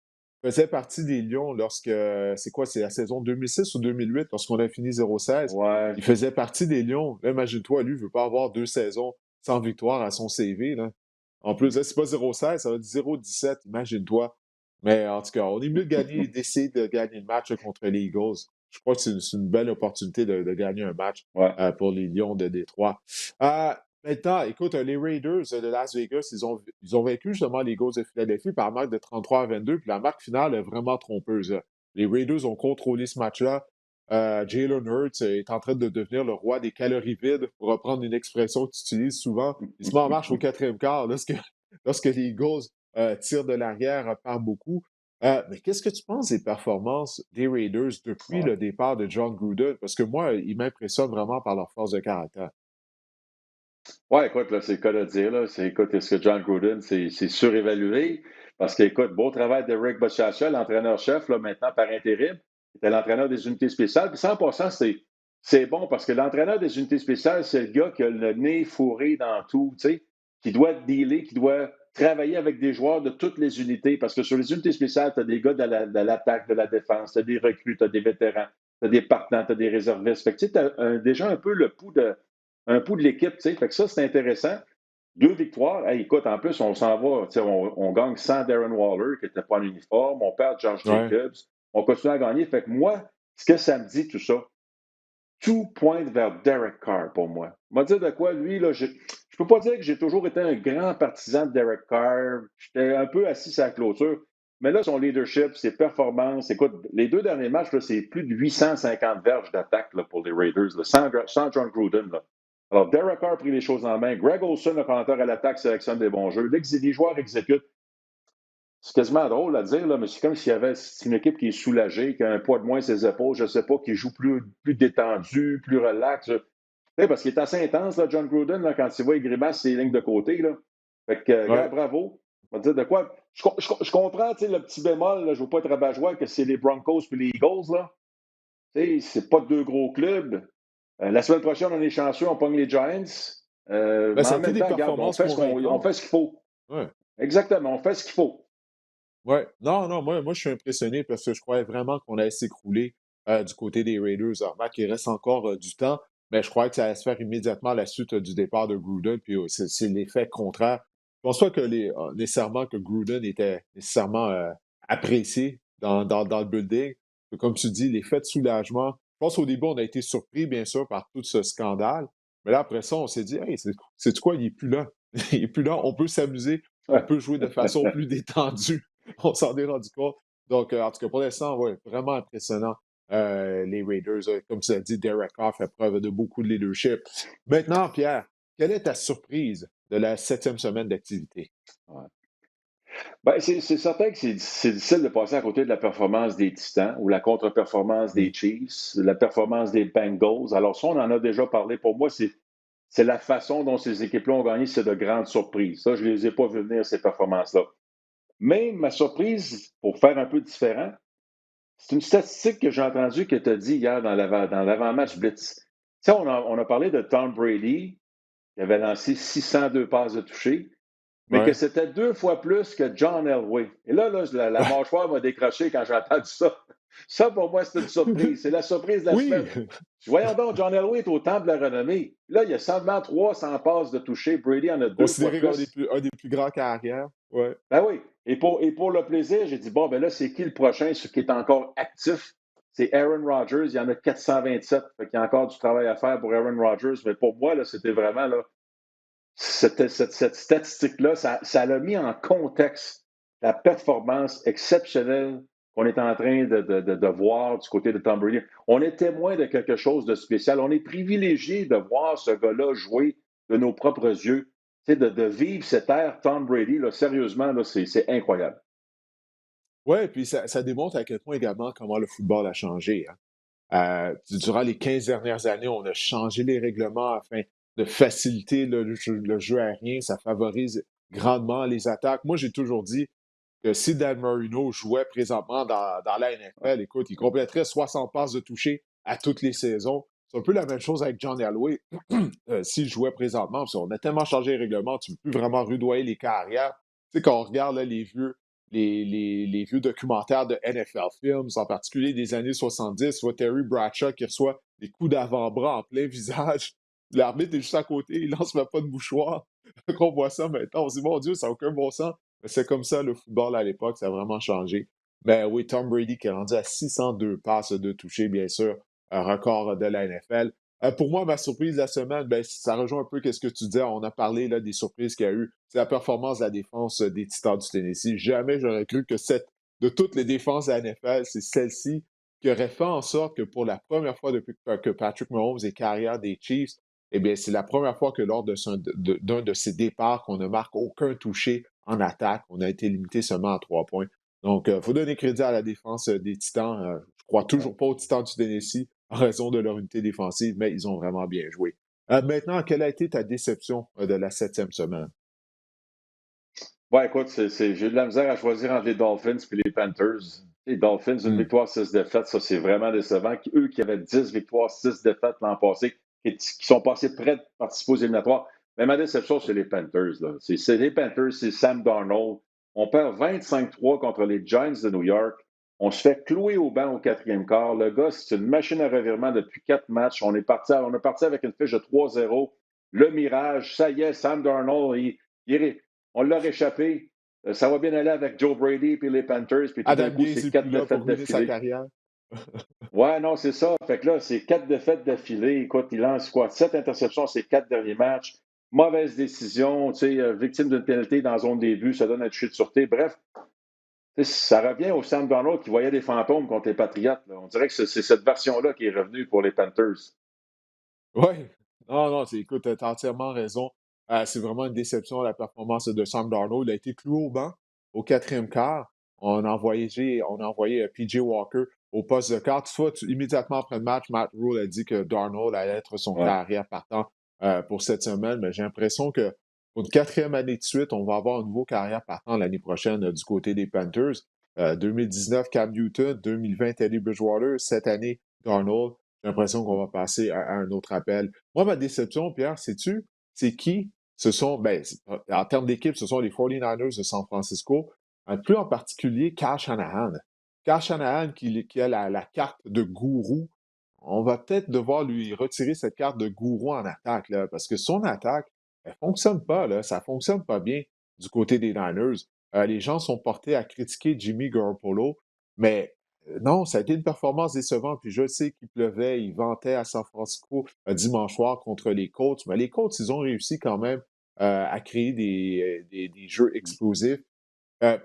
faisait partie des Lions lorsque, c'est quoi, c'est la saison 2006 ou 2008, lorsqu'on a fini 0-16. ouais, Il faisait partie des Lions. Là, imagine-toi, lui, il ne veut pas avoir 2 saisons sans victoire à son CV. Là. En plus, là, c'est pas 0-16, ça va être 0-17, imagine-toi. Mais en tout cas, on est mieux de gagner, d'essayer de gagner le match contre les Eagles. Je crois que c'est une belle opportunité de gagner un match ouais, pour les Lions de Détroit. Euh, Maintenant, écoute, les Raiders de Las Vegas, ils ont vaincu justement les Eagles de Philadelphie par marque de 33-22, puis la marque finale est vraiment trompeuse. Là. Les Raiders ont contrôlé ce match-là. Jalen Hurts est en train de devenir le roi des calories vides, pour reprendre une expression que tu utilises souvent. Il se met en marche au 4e quart lorsque les Eagles tirent de l'arrière par beaucoup. Mais qu'est-ce que tu penses des performances des Raiders depuis ouais. le départ de John Gruden? Parce que moi, ils m'impressionnent vraiment par leur force de caractère. Ouais, écoute, là, c'est le cas de dire, là. Écoute, est-ce que John Gruden, c'est surévalué? Parce qu'écoute, beau travail de Rick Bisaccia, l'entraîneur-chef, là, maintenant par intérim. Il était l'entraîneur des unités spéciales. Puis 100%, c'est bon parce que l'entraîneur des unités spéciales, c'est le gars qui a le nez fourré dans tout, tu sais, qui doit dealer, qui doit travailler avec des joueurs de toutes les unités. Parce que sur les unités spéciales, tu as des gars de l'attaque, de la défense, tu as des recrues, tu as des vétérans, tu as des partants, tu as des réservistes. Fait que tu sais, tu as déjà un peu le pouls de l'équipe, tu sais. Fait que ça, c'est intéressant. 2 victoires. Hey, écoute, en plus, on s'en va. On gagne sans Darren Waller, qui n'était pas en uniforme. On perd Josh Ouais. Jacobs. On continue à gagner. Fait que moi, ce que ça me dit, tout ça, tout pointe vers Derek Carr pour moi. On va dire de quoi, lui, là, je ne peux pas dire que j'ai toujours été un grand partisan de Derek Carr. J'étais un peu assis sur la clôture. Mais là, son leadership, ses performances, écoute, les 2 derniers matchs, là, c'est plus de 850 verges d'attaque là, pour les Raiders, là, sans John Gruden. Là. Alors, Derek Carr a pris les choses en main. Greg Olson, le commentateur à l'attaque, sélectionne des bons jeux. Les joueurs exécutent. C'est quasiment drôle à dire, là, mais c'est comme s'il y avait une équipe qui est soulagée, qui a un poids de moins sur ses épaules, je ne sais pas, qui joue plus détendu, plus relax. Parce qu'il est assez intense, là, John Gruden, là, quand il voit, il grimace ses lignes de côté. Là. Fait que, gars, Ouais. bravo. On va dire de quoi. Je comprends le petit bémol, là, je ne veux pas être rabat-joie, que c'est les Broncos et les Eagles. Là. C'est pas deux gros clubs. La semaine prochaine, on est chanceux, on pogne les Giants. Ben, Mais ça a en été même des temps, regarde, performances on convaincantes. fait ce qu'il faut. Ouais. Exactement, on fait ce qu'il faut. Ouais. Non, non, moi, je suis impressionné parce que je croyais vraiment qu'on allait s'écrouler du côté des Raiders. Alors, il reste encore du temps, mais je croyais que ça allait se faire immédiatement à la suite du départ de Gruden, puis c'est l'effet contraire. Je pense pas que nécessairement que Gruden était nécessairement apprécié dans le building. Comme tu dis, l'effet de soulagement. Je pense qu'au début, on a été surpris, bien sûr, par tout ce scandale. Mais là, après ça, on s'est dit, hey, c'est quoi, il est plus là. Il est plus là, on peut s'amuser, on Ouais. peut jouer de façon plus détendue. On s'en est rendu compte. Donc, en tout cas, pour l'instant, ouais, vraiment impressionnant. Les Raiders, comme tu as dit, Derek Carr fait preuve de beaucoup de leadership. Maintenant, Pierre, quelle est ta surprise de la 7e semaine d'activité? Ouais. Ben, c'est certain que c'est difficile de passer à côté de la performance des Titans ou la contre-performance des Oui, Chiefs, la performance des Bengals. Alors, ça, on en a déjà parlé. Pour moi, c'est la façon dont ces équipes-là ont gagné, c'est de grandes surprises. Ça, je ne les ai pas vu venir, ces performances-là. Mais ma surprise, pour faire un peu différent, c'est une statistique que j'ai entendue que tu as dit hier dans l'avant-match Blitz. Tu sais, on a parlé de Tom Brady, qui avait lancé 602 passes de toucher, mais que ouais. c'était 2 fois plus que John Elway. Et là, la mâchoire m'a décroché quand j'ai entendu ça. Ça, pour moi, c'est une surprise. C'est la surprise de la Oui, semaine. Voyons donc, John Elway est au temple de la renommée. Là, il y a seulement 300 passes de toucher. Brady en a 2 fois considéré comme plus. un des plus grands carrières. Ouais. Ben oui. Et pour le plaisir, j'ai dit, bon, ben là, c'est qui le prochain, ce qui est encore actif? C'est Aaron Rodgers. Il y en a 427. Fait qu'il y a encore du travail à faire pour Aaron Rodgers. Mais pour moi, là, c'était vraiment là, cette statistique-là, ça l'a mis en contexte la performance exceptionnelle qu'on est en train de voir du côté de Tom Brady. On est témoin de quelque chose de spécial. On est privilégié de voir ce gars-là jouer de nos propres yeux. De vivre cette ère Tom Brady, là, sérieusement, là, c'est incroyable. Ouais, puis ça démontre à quel point également comment le football a changé. Hein. Durant les 15 dernières années, on a changé les règlements afin de faciliter le jeu aérien. Ça favorise grandement les attaques. Moi, j'ai toujours dit que si Dan Marino jouait présentement dans la NFL, écoute, il compléterait 60 passes de toucher à toutes les saisons. C'est un peu la même chose avec John Elway. S'il jouait présentement, parce qu'on a tellement changé les règlements, tu ne peux plus vraiment rudoyer les carrières. Tu sais, quand on regarde là, les vieux documentaires de NFL Films, en particulier des années 70, tu vois Terry Bradshaw qui reçoit des coups d'avant-bras en plein visage. L'arbitre est juste à côté, il lance même pas de mouchoir. Quand on voit ça maintenant, on se dit, mon Dieu, ça n'a aucun bon sens. Mais c'est comme ça, le football à l'époque, ça a vraiment changé. Ben oui, Tom Brady qui est rendu à 602 passes de toucher, bien sûr, un record de la NFL. Pour moi, ma surprise de la semaine, ben, ça rejoint un peu ce que tu disais. On a parlé là, des surprises qu'il y a eu. C'est la performance de la défense des Titans du Tennessee. Jamais j'aurais cru que de toutes les défenses de la NFL, c'est celle-ci qui aurait fait en sorte que pour la première fois depuis que Patrick Mahomes est carrière des Chiefs, eh bien, c'est la première fois que lors d'un de ces départs qu'on ne marque aucun touché en attaque. On a été limité seulement à 3 points. Donc, il faut donner crédit à la défense des Titans. Je crois toujours pas aux Titans du Tennessee en raison de leur unité défensive, mais ils ont vraiment bien joué. Maintenant, quelle a été ta déception de la 7e semaine? Ouais, écoute, j'ai eu de la misère à choisir entre les Dolphins et les Panthers. Les Dolphins, une Hmm. victoire, 6 défaites, ça, c'est vraiment décevant. Eux qui avaient 10 victoires, 6 défaites l'an passé, qui sont passés près de participer aux éliminatoires. Mais ma déception, c'est les Panthers. Là. C'est les Panthers, c'est Sam Darnold. On perd 25-3 contre les Giants de New York. On se fait clouer au banc au 4e quart. Le gars, c'est une machine à revirement depuis 4 matchs. On est parti avec une fiche de 3-0. Le mirage, ça y est, Sam Darnold, il on l'a réchappé. Ça va bien aller avec Joe Brady puis les Panthers, puis tout d'un Adam coup, Gaze c'est n'est plus quatre là pour défaites ruiner sa d'affilée. carrière. Ouais, non, c'est ça. Fait que là, c'est 4 défaites d'affilée. Écoute, il lance quoi? 7 interceptions ces 4 derniers matchs. Mauvaise décision, tu sais, victime d'une pénalité dans la zone des buts, ça donne un toucher de sûreté. Bref, Ça revient au Sam Darnold qui voyait des fantômes contre les Patriotes. Là. On dirait que c'est cette version-là qui est revenue pour les Panthers. Ouais. Non, non, écoute, tu as entièrement raison. C'est vraiment une déception la performance de Sam Darnold. Il a été cloué au banc au quatrième quart. On a envoyé P.J. Walker au poste de quart. Toutefois, immédiatement après le match, Matt Rhule a dit que Darnold allait être son Ouais, carrière partant pour cette semaine. Mais j'ai l'impression que pour une quatrième année de suite, on va avoir un nouveau carrière partant l'année prochaine du côté des Panthers. 2019, Cam Newton. 2020, Teddy Bridgewater. Cette année, Darnold. J'ai l'impression qu'on va passer à un autre appel. Moi, ma déception, Pierre, sais-tu, c'est qui? Ce sont, en termes d'équipe, ce sont les 49ers de San Francisco, plus en particulier Kyle Shanahan. Kyle Shanahan qui a la carte de gourou. On va peut-être devoir lui retirer cette carte de gourou en attaque, là, parce que son attaque, elle ne fonctionne pas, là, ça ne fonctionne pas bien du côté des Niners. Les gens sont portés à critiquer Jimmy Garoppolo, mais non, ça a été une performance décevante. Puis je sais qu'il pleuvait, il ventait à San Francisco dimanche soir contre les Colts. Mais les Colts, ils ont réussi quand même à créer des jeux explosifs.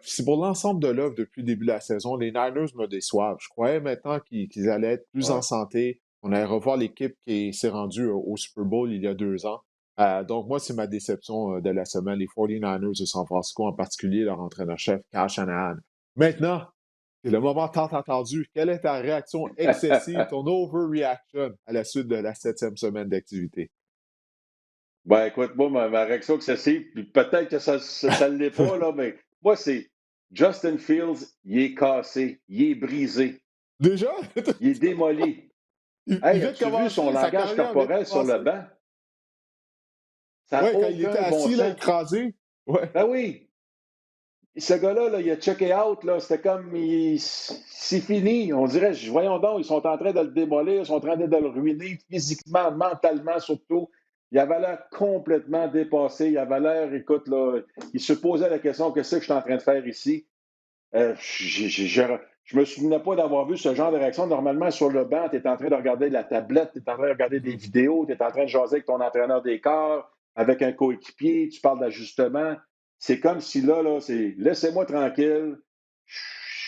C'est pour l'ensemble de l'œuvre depuis le début de la saison. Les Niners me déçoivent. Je croyais maintenant qu'ils allaient être plus en ouais. santé. On allait revoir l'équipe qui s'est rendue au Super Bowl il y a 2 ans. Donc, moi, c'est ma déception de la semaine. Les 49ers de San Francisco, en particulier leur entraîneur-chef, Kyle Shanahan. Maintenant, c'est le moment tant attendu. Quelle est ta réaction excessive, ton overreaction à la suite de la 7e semaine d'activité? Ben, écoute, moi, ma réaction excessive, puis peut-être que ça ne l'est pas, là, mais moi, c'est Justin Fields, il est cassé, il est brisé, Déjà? il est démoli. Il Hey, vient de as-tu vu son commencer, sa langage carrière vient de corporel sur le commencer. banc? Ça n'a Ouais, quand il était aucun bon assis, là, sens. écrasé. Ouais. Ben oui, ce gars-là, là, il a checké out, là, c'était comme, c'est fini. On dirait, voyons donc, ils sont en train de le démolir, ils sont en train de le ruiner physiquement, mentalement surtout. Il avait l'air complètement dépassé. Il avait l'air, écoute, là, il se posait la question, qu'est-ce que je suis en train de faire ici? Je me souvenais pas d'avoir vu ce genre de réaction. Normalement, sur le banc, tu es en train de regarder la tablette, tu es en train de regarder des Mhm. vidéos, tu es en train de jaser avec ton entraîneur des corps, avec un coéquipier, tu parles d'ajustement. C'est comme si là, c'est laissez-moi tranquille.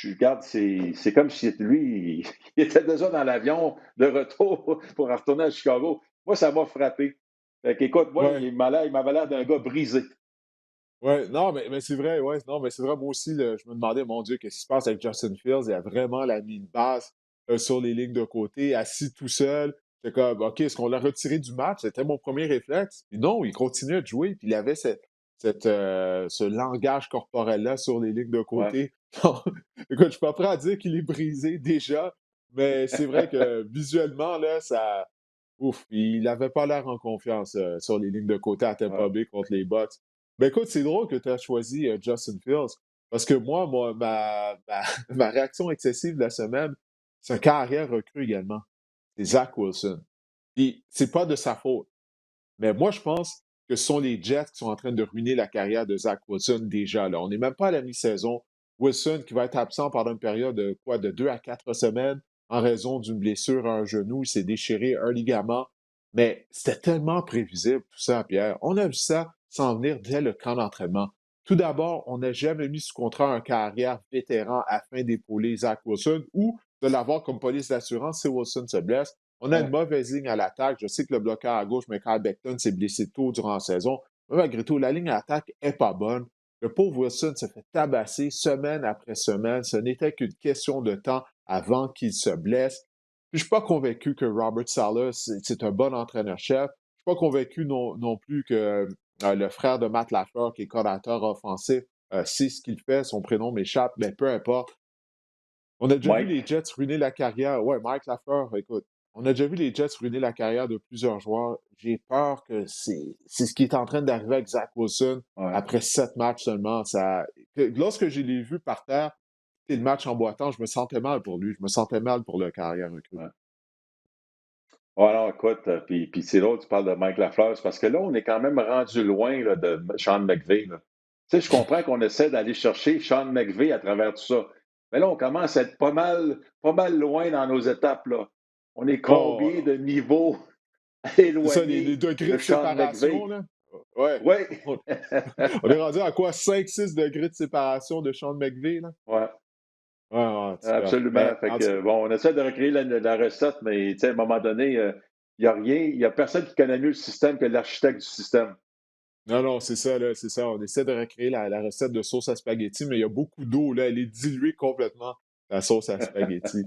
Regarde, c'est comme si lui, il était déjà dans l'avion de retour pour retourner à Chicago. Moi, ça m'a frappé. Fait qu'écoute, moi, Ouais. il m'avait l'air d'un gars brisé. Ouais, non, mais c'est vrai, ouais, non, mais c'est vrai, moi aussi, là, je me demandais, mon Dieu, qu'est-ce qui se passe avec Justin Fields? Il a vraiment la mine basse sur les lignes de côté, assis tout seul. J'étais comme, OK, est-ce qu'on l'a retiré du match? C'était mon premier réflexe. Puis non, il continuait de jouer, puis il avait ce langage corporel-là sur les lignes de Ouais. côté. Non, écoute, je suis pas prêt à dire qu'il est brisé déjà, mais c'est vrai que visuellement, là, ça. Ouf, il n'avait pas l'air en confiance sur les lignes de côté à Tampa Ouais. Bay contre les Bucks. Ben écoute, c'est drôle que tu as choisi Justin Fields parce que moi ma réaction excessive de la semaine, c'est un carrière recrue également. C'est Zach Wilson. Puis c'est pas de sa faute. Mais moi, je pense que ce sont les Jets qui sont en train de ruiner la carrière de Zach Wilson déjà. Là. On n'est même pas à la mi-saison. Wilson qui va être absent pendant une période de quoi, de 2 à 4 semaines en raison d'une blessure à un genou. Il s'est déchiré un ligament. Mais c'était tellement prévisible, tout ça, Pierre. On a vu ça s'en venir dès le camp d'entraînement. Tout d'abord, on n'a jamais mis sous contrat un carrière vétéran afin d'épauler Zach Wilson ou de l'avoir comme police d'assurance si Wilson se blesse. On a une Ouais. mauvaise ligne à l'attaque. Je sais que le bloqueur à gauche, Michael Becton, s'est blessé tôt durant la saison. Mais malgré tout, la ligne à l'attaque n'est pas bonne. Le pauvre Wilson se fait tabasser semaine après semaine. Ce n'était qu'une question de temps avant qu'il se blesse. Puis, je ne suis pas convaincu que Robert Saleh, c'est un bon entraîneur-chef. Je ne suis pas convaincu non plus que le frère de Matt Lafleur, qui est coordinateur offensif, sait ce qu'il fait. Son prénom m'échappe, mais peu importe. On a déjà vu Mike. les Jets ruiner la carrière. Ouais, Mike Lafleur, écoute, on a déjà vu les Jets ruiner la carrière de plusieurs joueurs. J'ai peur que c'est ce qui est en train d'arriver avec Zach Wilson Ouais. après 7 matchs seulement. Lorsque je l'ai vu par terre, c'était le match en boitant, je me sentais mal pour lui. Je me sentais mal pour le carrière recrue. Ouais. Ouais, non, écoute, puis c'est là où tu parles de Mike Lafleur, c'est parce que là, on est quand même rendu loin là, de Sean McVay. Là. Tu sais, je comprends qu'on essaie d'aller chercher Sean McVay à travers tout ça. Mais là, on commence à être pas mal loin dans nos étapes. Là. On est Oh, combien de niveaux c'est ça, les éloignés degrés de de Sean séparation, McVay? là. Ouais. Oui. On on est rendu à quoi? 5-6 degrés de séparation de Sean McVay, là? Ouais, Ouais, ouais, en tout cas. absolument. Mais Fait en tout que, bon, on essaie de recréer la recette, mais tu sais, à un moment donné, il n'y a rien, il n'y a personne qui connaît mieux le système que l'architecte du système. non, non, c'est ça, là, c'est ça. On essaie de recréer la recette de sauce à spaghetti, mais il y a beaucoup d'eau, là. Elle est diluée complètement, la sauce à spaghetti.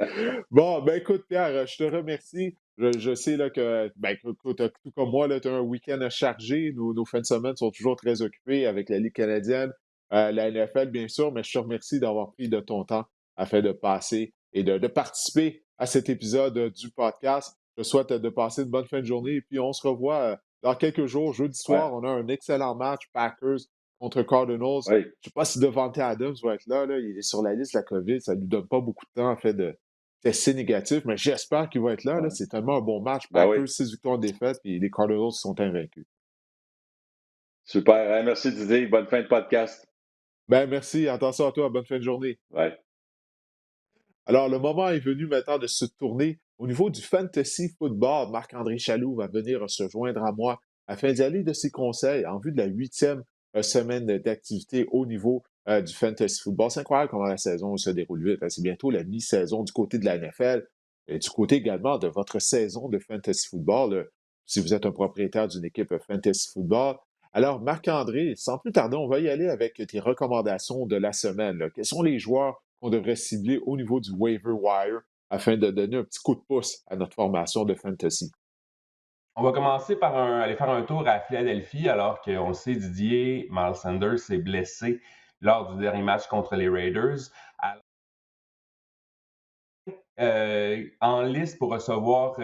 Bon, ben écoute, Pierre, je te remercie. Je sais là, que, ben, écoute, tout comme moi, tu as un week-end chargé. Nos fins de semaine sont toujours très occupés avec la Ligue canadienne, la NFL, bien sûr, mais je te remercie d'avoir pris de ton temps afin de passer et de participer à cet épisode du podcast. Je te souhaite de passer une bonne fin de journée et puis on se revoit. Dans quelques jours, jeudi Ouais, soir, on a un excellent match, Packers contre Cardinals. oui, Je ne sais pas si Devante Adams va être là, là. Il est sur la liste de la COVID. Ça ne lui donne pas beaucoup de temps, en fait, de tester négatif, mais j'espère qu'il va être là, là. ouais. C'est tellement un bon match. Ben oui, Packers, 6 victoires, défaites, puis les Cardinals sont invaincus. super. Merci Didier, bonne fin de podcast. Ben, merci. Attention à toi. Bonne fin de journée. Ouais. Alors, le moment est venu maintenant de se tourner au niveau du fantasy football. Marc-André Chaloux va venir se joindre à moi afin d'y aller de ses conseils en vue de la 8e semaine d'activité au niveau du fantasy football. C'est incroyable comment la saison se déroule vite, hein. C'est bientôt la mi-saison du côté de la NFL et du côté également de votre saison de fantasy football, si vous êtes un propriétaire d'une équipe fantasy football. Alors, Marc-André, sans plus tarder, on va y aller avec tes recommandations de la semaine, là. Quels sont les joueurs qu'on devrait cibler au niveau du waiver wire afin de donner un petit coup de pouce à notre formation de fantasy? On va commencer par aller faire un tour à Philadelphie, alors qu'on le sait, Didier, Miles Sanders s'est blessé lors du dernier match contre les Raiders. En liste pour recevoir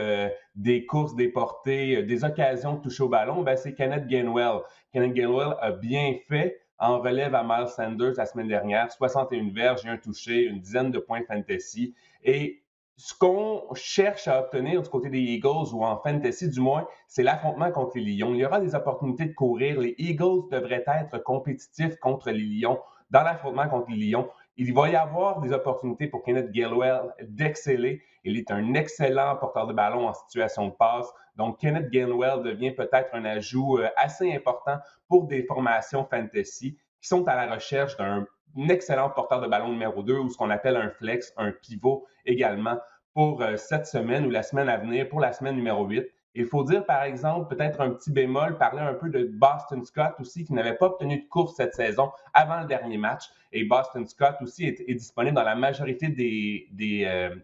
des courses déportées, des occasions de toucher au ballon, ben, c'est Kenneth Gainwell. Kenneth Gainwell a bien fait en relève à Miles Sanders la semaine dernière, 61 verges et un touché, une dizaine de points fantasy. Et ce qu'on cherche à obtenir du côté des Eagles, ou en fantasy du moins, c'est l'affrontement contre les Lions. Il y aura des opportunités de courir. Les Eagles devraient être compétitifs contre les Lions dans l'affrontement contre les Lions. Il va y avoir des opportunités pour Kenneth Gainwell d'exceller. Il est un excellent porteur de ballon en situation de passe. Donc, Kenneth Gainwell devient peut-être un ajout assez important pour des formations fantasy qui sont à la recherche d'un excellent porteur de ballon numéro 2 ou ce qu'on appelle un flex, un pivot également pour cette semaine ou la semaine à venir, pour la semaine numéro 8. Il faut dire, par exemple, peut-être un petit bémol, parler un peu de Boston Scott aussi, qui n'avait pas obtenu de course cette saison avant le dernier match. Et Boston Scott aussi est disponible dans la majorité des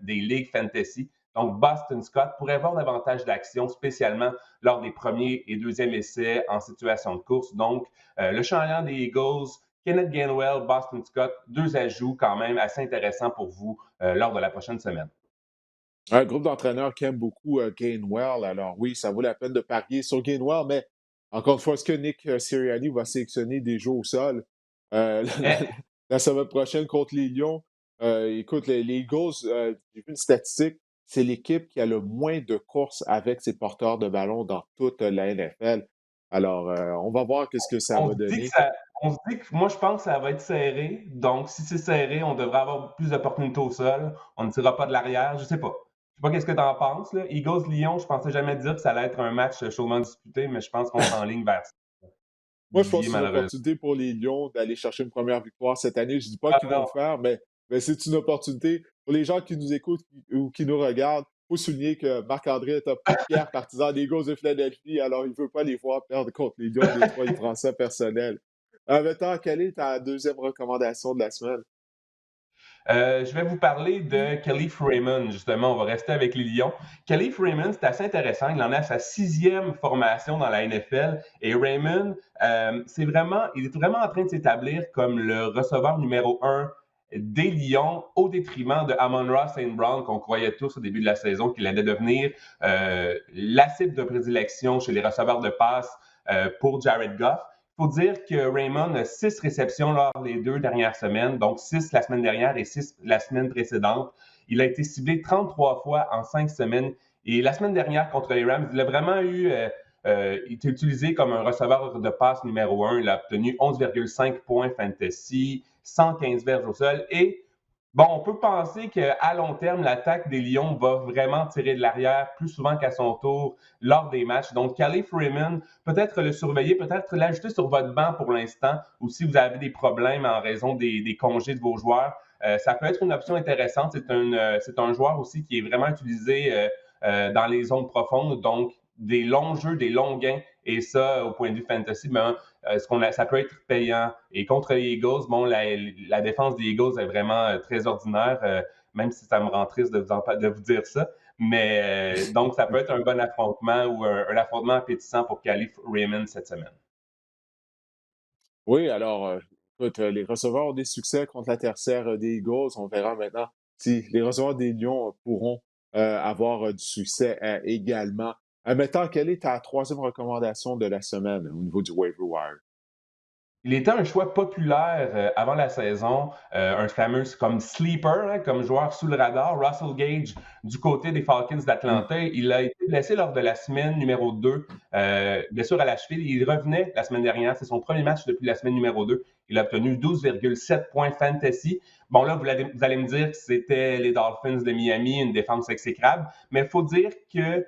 ligues fantasy. Donc, Boston Scott pourrait avoir davantage d'action, spécialement lors des premiers et deuxièmes essais en situation de course. Donc, le champion des Eagles, Kenneth Gainwell, Boston Scott, deux ajouts quand même assez intéressants pour vous lors de la prochaine semaine. Un groupe d'entraîneurs qui aime beaucoup Gainwell. Alors oui, ça vaut la peine de parier sur Gainwell, mais encore une fois, est-ce que Nick Sirianni va sélectionner des jeux au sol Eh, la semaine prochaine contre les Lions? Écoute, les Eagles, j'ai vu une statistique, c'est l'équipe qui a le moins de courses avec ses porteurs de ballon dans toute la NFL. Alors, on va voir qu'est-ce que ça on va se dit que donner. ça, on se dit que moi je pense que ça va être serré. Donc si c'est serré, on devrait avoir plus d'opportunités au sol. On ne tirera pas de l'arrière. Je sais pas. Je sais pas qu'est-ce que tu en penses. Là. Eagles-Lyon, je pensais jamais dire que ça allait être un match chaudement disputé, mais je pense qu'on s'enligne vers ça. Moi, je pense Didier, que c'est une malheureusement. opportunité pour les Lions d'aller chercher une première victoire cette année. Je ne dis pas Ah qu'ils vont le non. faire, mais c'est une opportunité. Pour les gens qui nous écoutent ou qui nous regardent, il faut souligner que Marc-André est un fier partisan des Eagles de Philadelphie, alors il ne veut pas les voir perdre contre les Lions des Trois. Il prend ça personnel. En même temps, quelle est ta deuxième recommandation de la semaine? Je vais vous parler de Kelly Freeman, justement. On va rester avec les Lions. Kelly Freeman, c'est assez intéressant. Il en a sa 6e formation dans la NFL. Et Raymond, il est vraiment en train de s'établir comme le receveur numéro 1 des Lions au détriment de Amon-Ra St. Brown, qu'on croyait tous au début de la saison qu'il allait devenir la cible de prédilection chez les receveurs de passe pour Jared Goff. Il faut dire que Raymond a 6 réceptions lors des 2 dernières semaines, donc 6 la semaine dernière et 6 la semaine précédente. Il a été ciblé 33 fois en 5 semaines. Et la semaine dernière contre les Rams, il a vraiment il était utilisé comme un receveur de passe numéro 1. Il a obtenu 11,5 points fantasy, 115 verges au sol et Bon, on peut penser qu'à long terme, l'attaque des Lions va vraiment tirer de l'arrière plus souvent qu'à son tour lors des matchs. Donc, Calais Freeman, peut-être le surveiller, peut-être l'ajouter sur votre banc pour l'instant, ou si vous avez des problèmes en raison des congés de vos joueurs, ça peut être une option intéressante. C'est un joueur aussi qui est vraiment utilisé dans les zones profondes, donc des longs jeux, des longs gains, et ça, au point de vue fantasy, ça peut être payant. Et contre les Eagles, bon, la défense des Eagles est vraiment très ordinaire, même si ça me rend triste de vous dire ça. Mais donc, ça peut être un bon affrontement ou un affrontement appétissant pour Calif Raymond cette semaine. Oui, alors, écoute, les receveurs ont des succès contre la tertiaire des Eagles. On verra maintenant si les receveurs des Lions pourront avoir du succès également. Maintenant, quelle est ta troisième recommandation de la semaine au niveau du waiver wire? Il était un choix populaire avant la saison, un fameux comme sleeper, hein, comme joueur sous le radar, Russell Gage du côté des Falcons Hmm. d'Atlanta. Il a été blessé lors de la semaine numéro 2, blessure à la cheville. Il revenait la semaine dernière, c'est son premier match depuis la semaine numéro 2. Il a obtenu 12,7 points fantasy. Bon, là, vous allez me dire que c'était les Dolphins de Miami, une défense exécrable, mais il faut dire que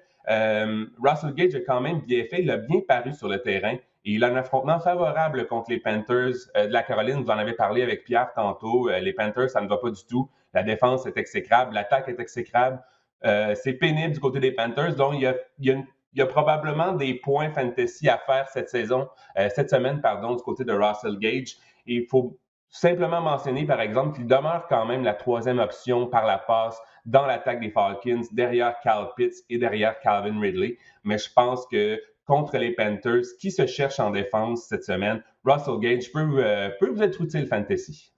Russell Gage a quand même bien fait, il a bien paru sur le terrain. Et il a un affrontement favorable contre les Panthers de la Caroline. Vous en avez parlé avec Pierre tantôt. Les Panthers, ça ne va pas du tout. La défense est exécrable, l'attaque est exécrable. C'est pénible du côté des Panthers. Donc, il y a probablement des points fantasy à faire cette semaine, pardon, du côté de Russell Gage. Et il faut simplement mentionner, par exemple, qu'il demeure quand même la troisième option par la passe dans l'attaque des Falcons, derrière Kyle Pitts et derrière Calvin Ridley. Mais je pense que contre les Panthers, qui se cherchent en défense cette semaine, Russell Gage peut vous être utile fantasy.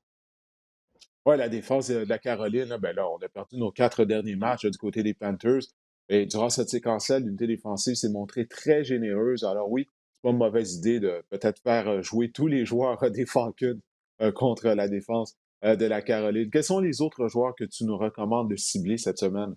Oui, la défense de la Caroline, là, ben là, on a perdu nos 4 derniers matchs du côté des Panthers. Et durant cette séquence-là, l'unité défensive s'est montrée très généreuse. Alors oui, c'est pas une mauvaise idée de peut-être faire jouer tous les joueurs des Falcons contre la défense de la Caroline. Quels sont les autres joueurs que tu nous recommandes de cibler cette semaine?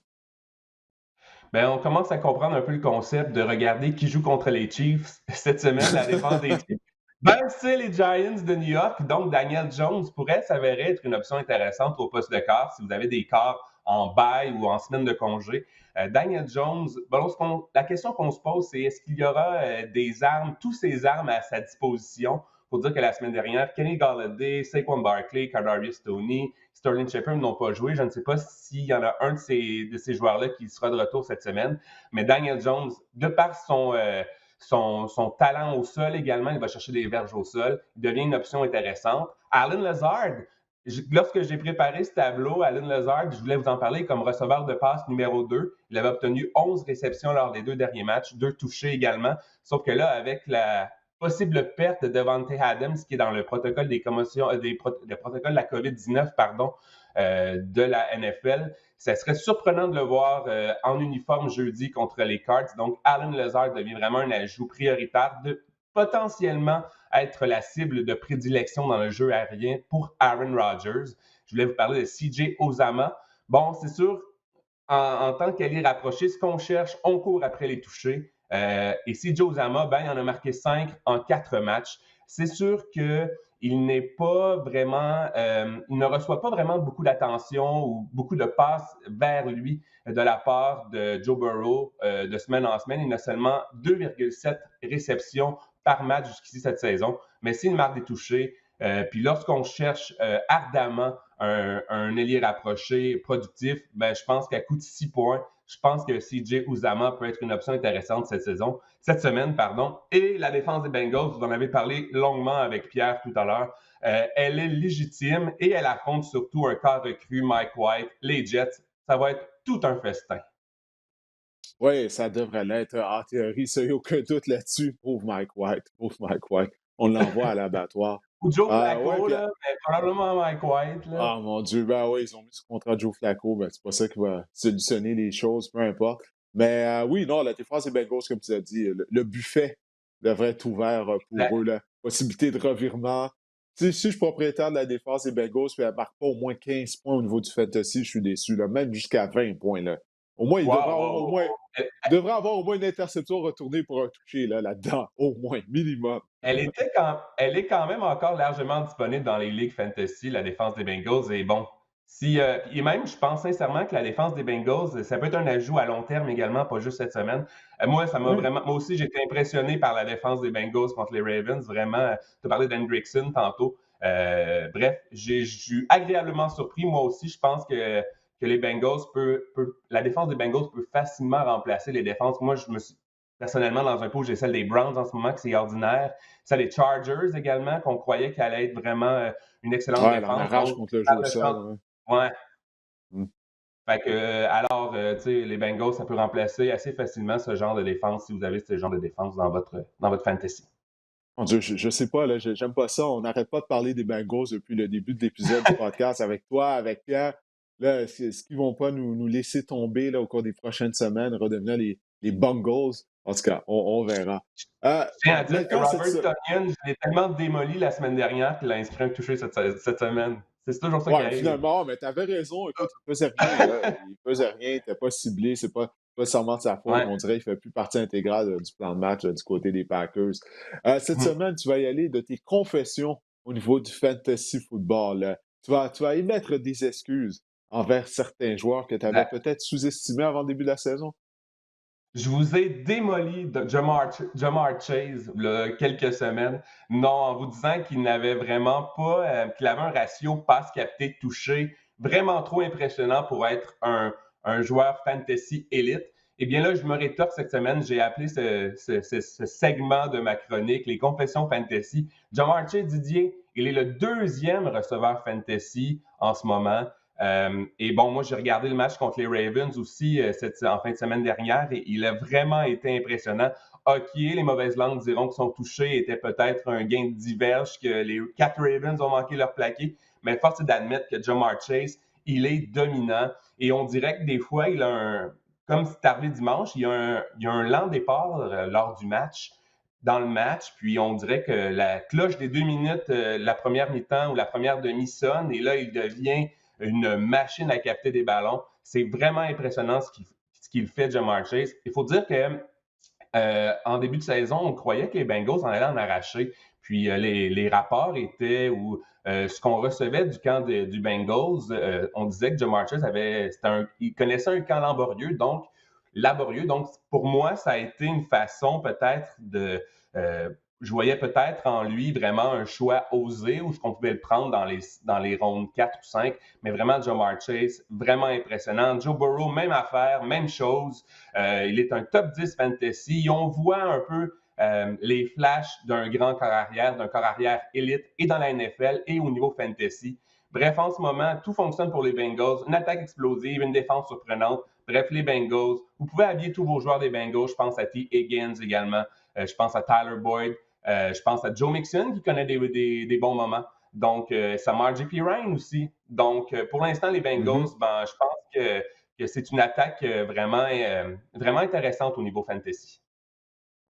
Ben, on commence à comprendre un peu le concept de regarder qui joue contre les Chiefs cette semaine, la défense des Chiefs. Ben, c'est les Giants de New York. Donc, Daniel Jones pourrait s'avérer être une option intéressante au poste de quart si vous avez des quarts en bail ou en semaine de congé. Daniel Jones, bon, la question qu'on se pose, c'est est-ce qu'il y aura des armes, tous ces armes à sa disposition? Il faut dire que la semaine dernière, Kenny Golladay, Saquon Barkley, Kadarius Toney, Sterling Shepard n'ont pas joué. Je ne sais pas s'il y en a un de ces joueurs-là qui sera de retour cette semaine. Mais Daniel Jones, de par son talent au sol également, il va chercher des verges au sol. Il devient une option intéressante. Allen Lazard, lorsque j'ai préparé ce tableau, Allen Lazard, je voulais vous en parler comme receveur de passe numéro 2. Il avait obtenu 11 réceptions lors des 2 derniers matchs, 2 touchés également. Sauf que là, avec la possible perte de Devante Adams, qui est dans le protocole des commotions, le protocole de la COVID-19, pardon, de la NFL, ça serait surprenant de le voir en uniforme jeudi contre les Cards. Donc, Allen Lazard devient vraiment un ajout prioritaire de potentiellement être la cible de prédilection dans le jeu aérien pour Aaron Rodgers. Je voulais vous parler de CJ Uzomah. Bon, c'est sûr, en tant qu'allié rapproché, ce qu'on cherche, on court après les touchés. Et CJ Uzomah, ben, il en a marqué 5 en 4 matchs. C'est sûr qu'il n'est pas vraiment, il ne reçoit pas vraiment beaucoup d'attention ou beaucoup de passes vers lui de la part de Joe Burrow de semaine en semaine. Il a seulement 2,7 réceptions par match jusqu'ici cette saison. Mais s'il marque des touchés, puis lorsqu'on cherche ardemment un ailier rapproché productif, ben, je pense qu'à coût de 6 points, je pense que CJ Uzomah peut être une option intéressante cette semaine, pardon. Et la défense des Bengals, vous en avez parlé longuement avec Pierre tout à l'heure, elle est légitime et elle affronte surtout un corps recru, Mike White, les Jets. Ça va être tout un festin. Oui, ça devrait l'être en théorie, ça, il n'y a aucun doute là-dessus. Pauvre Mike White, pauvre Mike White. On l'envoie à l'abattoir. Ou Joe Ouais, Flacco, puis là, mais probablement Mike White. Là. ah mon Dieu, ben oui, ils ont mis ce contrat de Joe Flacco, ben c'est pas ça qui va solutionner les choses, peu importe. Mais oui, non, la défense des Bengals, comme tu as dit, le buffet devrait être ouvert La- pour eux, la possibilité de revirement. Tu sais, si je suis propriétaire de la défense des Bengals, puis elle ne marque pas au moins 15 points au niveau du fantasy, je suis déçu, là, même jusqu'à 20 points. Là. Au moins, il devrait Wow, avoir wow, au moins, wow. devrait avoir au moins une interception retournée pour un toucher là, là-dedans, au moins, minimum. Elle est quand même encore largement disponible dans les ligues fantasy, la défense des Bengals. Et bon, Et même, je pense sincèrement que la défense des Bengals, ça peut être un ajout à long terme également, pas juste cette semaine. Moi, Oui. moi aussi, j'ai été impressionné par la défense des Bengals contre les Ravens. Vraiment, tu as parlé d'Hendrickson tantôt. Bref, je suis agréablement surpris. Moi aussi, je pense que les Bengals la défense des Bengals peut facilement remplacer les défenses. Moi, je me suis personnellement dans un pot, j'ai celle des Browns en ce moment, que c'est ordinaire. Celle des Chargers également, qu'on croyait qu'elle allait être vraiment une excellente Ouais, elle en défense. arrache Donc, contre le jeu par au le sol. champ, Ouais. ouais. Mm. Fait que, tu sais, les Bengals, ça peut remplacer assez facilement ce genre de défense si vous avez ce genre de défense dans votre fantasy. Mon Dieu, je sais pas, là, j'aime pas ça. On n'arrête pas de parler des Bengals depuis le début de l'épisode du podcast avec toi, avec Pierre. Là, est-ce qu'ils vont pas nous laisser tomber là, au cours des prochaines semaines, redevenir les Bengals? En tout cas, on verra. Je tiens à dire que Maintenant, Robert Tonyan, je l'ai tellement démoli la semaine dernière qu'il a inscrit un touché cette semaine. C'est toujours ça qui ouais, arrive. finalement, mais tu avais raison. Écoute, il faisait rien, là. Il faisait rien, il n'était pas ciblé, c'est pas nécessairement de sa faute. Ouais. On dirait qu'il fait plus partie intégrale du plan de match du côté des Packers. Cette Mhm. semaine, tu vas y aller de tes confessions au niveau du fantasy football. Là. Tu vas émettre des excuses envers certains joueurs que tu avais Exact. peut-être sous-estimés avant le début de la saison. Je vous ai démoli de Jamar Chase il y a quelques semaines. Non, en vous disant qu'il n'avait vraiment pas, qu'il avait un ratio passe capté touché vraiment trop impressionnant pour être un joueur fantasy élite. Eh bien là, je me rétorque cette semaine. J'ai appelé ce segment de ma chronique les confessions fantasy. Jamar Chase, Didier, il est le deuxième receveur fantasy en ce moment. Et bon, moi, j'ai regardé le match contre les Ravens aussi en fin de semaine dernière et il a vraiment été impressionnant. OK, les mauvaises langues diront que son toucher était peut-être un gain de 10 verges, que les 4 Ravens ont manqué leur plaqué, mais force est d'admettre que Jamar Chase, il est dominant et on dirait que des fois, il a comme c'est arrivé dimanche, il y a un lent départ lors du match, dans le match, puis on dirait que la cloche des 2 minutes, la première mi-temps ou la première demi sonne et là, il devient une machine à capter des ballons. C'est vraiment impressionnant ce qu'il fait, Jamar Chase. Il faut dire que en début de saison, on croyait que les Bengals en allaient en arracher. Puis les rapports étaient où ce qu'on recevait du camp du Bengals, on disait que Jamar Chase il connaissait un camp laborieux. Donc, pour moi, ça a été une façon peut-être je voyais peut-être en lui vraiment un choix osé où ce qu'on pouvait le prendre dans les rondes 4 ou 5, mais vraiment Jamar Chase, vraiment impressionnant. Joe Burrow, même affaire, même chose. Il est un top 10 fantasy. On voit un peu les flashs d'un corps arrière élite et dans la NFL et au niveau fantasy. Bref, en ce moment, tout fonctionne pour les Bengals. Une attaque explosive, une défense surprenante. Bref, les Bengals. Vous pouvez habiller tous vos joueurs des Bengals. Je pense à T. Higgins également. Je pense à Tyler Boyd. Je pense à Joe Mixon qui connaît des bons moments. Donc, Samar J.P. Ryan aussi. Donc, pour l'instant, les Bengals, Mhm. je pense que c'est une attaque vraiment intéressante au niveau fantasy.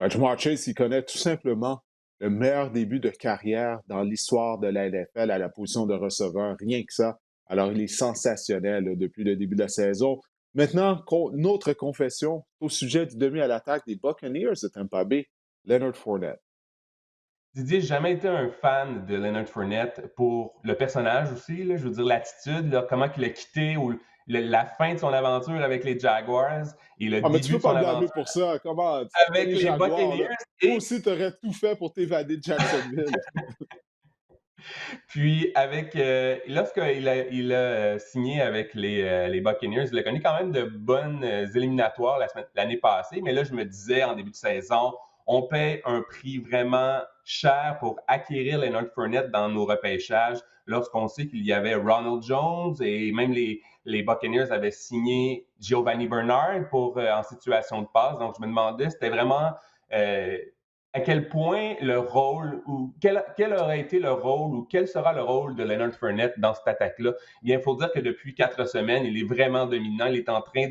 Jamar Chase, il connaît tout simplement le meilleur début de carrière dans l'histoire de la NFL à la position de receveur, rien que ça. Alors, il est sensationnel là, depuis le début de la saison. Maintenant, une autre confession au sujet du demi à l'attaque des Buccaneers de Tampa Bay, Leonard Fournette. Didier, j'ai jamais été un fan de Leonard Fournette pour le personnage aussi, là, je veux dire l'attitude, là, comment il a quitté ou la fin de son aventure avec les Jaguars et le Ah, mais tu début peux de pas son le blâmer aventure pour ça. Comment? C'était avec les les Jaguars, Buccaneers. là. Toi aussi, tu aurais tout fait pour t'évader de Jacksonville. Puis, lorsqu'il a signé avec les Buccaneers, il a connu quand même de bonnes éliminatoires l'année passée. Mais là, je me disais en début de saison, on paie un prix vraiment cher pour acquérir Leonard Fournette dans nos repêchages lorsqu'on sait qu'il y avait Ronald Jones et même les Buccaneers avaient signé Giovanni Bernard en situation de passe. Donc, je me demandais, c'était vraiment euh, à quel point le rôle ou quel aurait été le rôle ou quel sera le rôle de Leonard Fournette dans cette attaque-là? Bien, il faut dire que depuis 4 semaines, il est vraiment dominant. Il est en train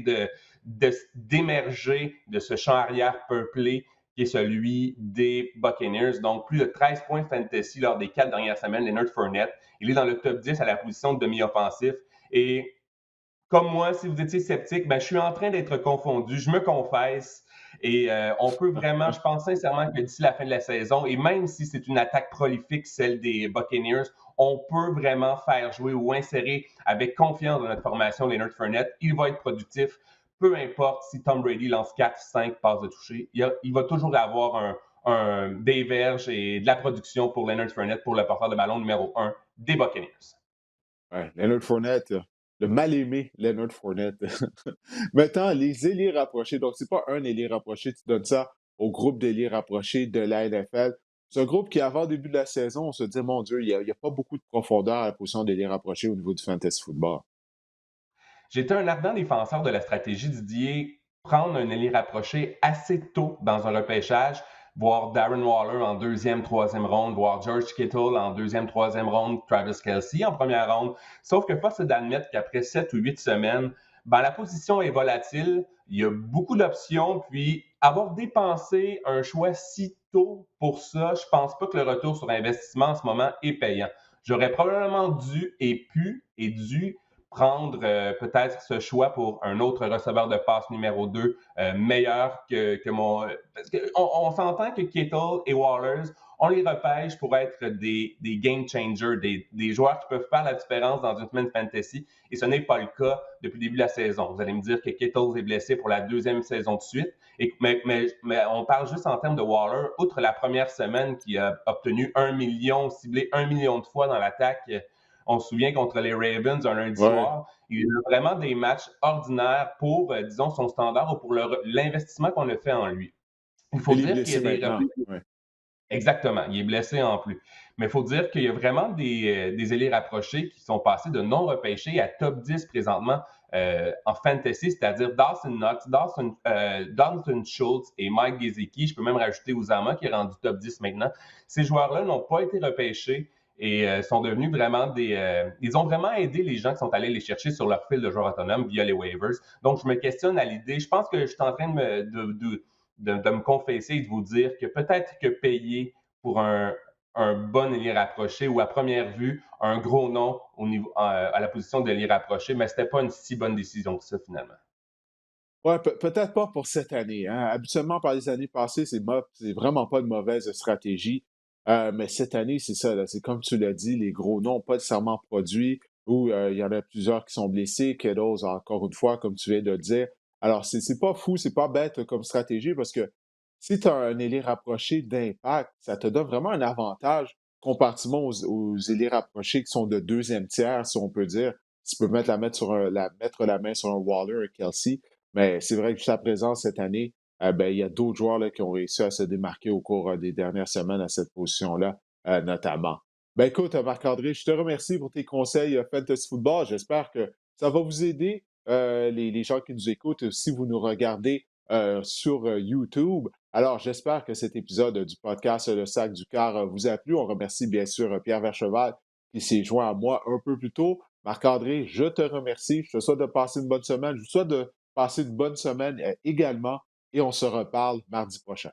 d'émerger de ce champ arrière peuplé qui est celui des Buccaneers. Donc, plus de 13 points de fantasy lors des 4 dernières semaines, Leonard Fournette. Il est dans le top 10 à la position de demi-offensif. Et comme moi, si vous étiez sceptique, je suis en train d'être confondu. Je me confesse. Et on peut vraiment, je pense sincèrement que d'ici la fin de la saison, et même si c'est une attaque prolifique, celle des Buccaneers, on peut vraiment faire jouer ou insérer avec confiance dans notre formation Leonard Fournette. Il va être productif. Peu importe si Tom Brady lance 4-5 passes de toucher, il va toujours avoir des verges et de la production pour Leonard Fournette, pour le porteur de ballon numéro 1 des Buccaneers. Ouais, Leonard Fournette, le mal-aimé Leonard Fournette. Maintenant, les ailiers rapprochés. Donc, c'est pas un ailier rapproché, tu donnes ça au groupe d'ailiers rapprochés de la NFL. C'est un groupe qui, avant le début de la saison, on se dit, mon Dieu, il n'y a pas beaucoup de profondeur à la position d'ailier rapproché au niveau du fantasy football. J'étais un ardent défenseur de la stratégie Didier, prendre un ailier rapproché assez tôt dans un repêchage, voir Darren Waller en deuxième, troisième ronde, voir George Kittle en deuxième, troisième ronde, Travis Kelce en première ronde. Sauf que force est d'admettre qu'après 7 ou 8 semaines, ben, la position est volatile, il y a beaucoup d'options, puis avoir dépensé un choix si tôt pour ça, je pense pas que le retour sur investissement en ce moment est payant. J'aurais probablement dû prendre peut-être ce choix pour un autre receveur de passe numéro 2 meilleur que mon... Parce qu'on s'entend que Kittle et Wallers, on les repêche pour être des game changers, des joueurs qui peuvent faire la différence dans une semaine fantasy, et ce n'est pas le cas depuis le début de la saison. Vous allez me dire que Kittle est blessé pour la deuxième saison de suite, mais on parle juste en termes de Waller, outre la première semaine qui a obtenu 1 million, ciblé 1 million de fois dans l'attaque. On se souvient contre les Ravens un lundi Ouais. soir. Il a vraiment des matchs ordinaires pour, disons, son standard ou pour l'investissement qu'on a fait en lui. Il faut Il est dire qu'il y a blessé des... maintenant. Ouais. Exactement, il est blessé en plus. Mais il faut dire qu'il y a vraiment des ailiers rapprochés qui sont passés de non repêchés à top 10 présentement en fantasy, c'est-à-dire Dawson Knox, Dalton Schultz et Mike Gesicki. Je peux même rajouter Uzama qui est rendu top 10 maintenant. Ces joueurs-là n'ont pas été repêchés et sont devenus vraiment ils ont vraiment aidé les gens qui sont allés les chercher sur leur fil de joueurs autonomes via les waivers. Donc, je me questionne à l'idée. Je pense que je suis en train de me confesser et de vous dire que peut-être que payer pour un bon ailier rapproché ou à première vue, un gros nom à la position d'ailier rapproché, mais ce n'était pas une si bonne décision que ça finalement. Ouais, peut-être pas pour cette année, hein. Habituellement, par les années passées, c'est vraiment pas une mauvaise stratégie. Mais cette année, c'est ça, là, c'est comme tu l'as dit, les gros noms n'ont pas nécessairement produit ou il y en a plusieurs qui sont blessés, Kedos, encore une fois, comme tu viens de le dire. Alors, c'est pas fou, c'est pas bête comme stratégie parce que si tu as un ailier rapproché d'impact, ça te donne vraiment un avantage comparativement aux ailiers rapprochés qui sont de deuxième tiers, si on peut dire. Tu peux mettre mettre la main sur un Waller, un Kelsey. Mais c'est vrai que jusqu'à présent, cette année, ben, il y a d'autres joueurs là, qui ont réussi à se démarquer au cours des dernières semaines à cette position-là, notamment. Ben, écoute, Marc-André, je te remercie pour tes conseils Fantasy Football. J'espère que ça va vous aider, les gens qui nous écoutent, si vous nous regardez sur YouTube. Alors, j'espère que cet épisode du podcast Le Sac du Cœur vous a plu. On remercie bien sûr Pierre Vercheval qui s'est joint à moi un peu plus tôt. Marc-André, je te remercie. Je te souhaite de passer une bonne semaine. Je vous souhaite de passer une bonne semaine également et on se reparle mardi prochain.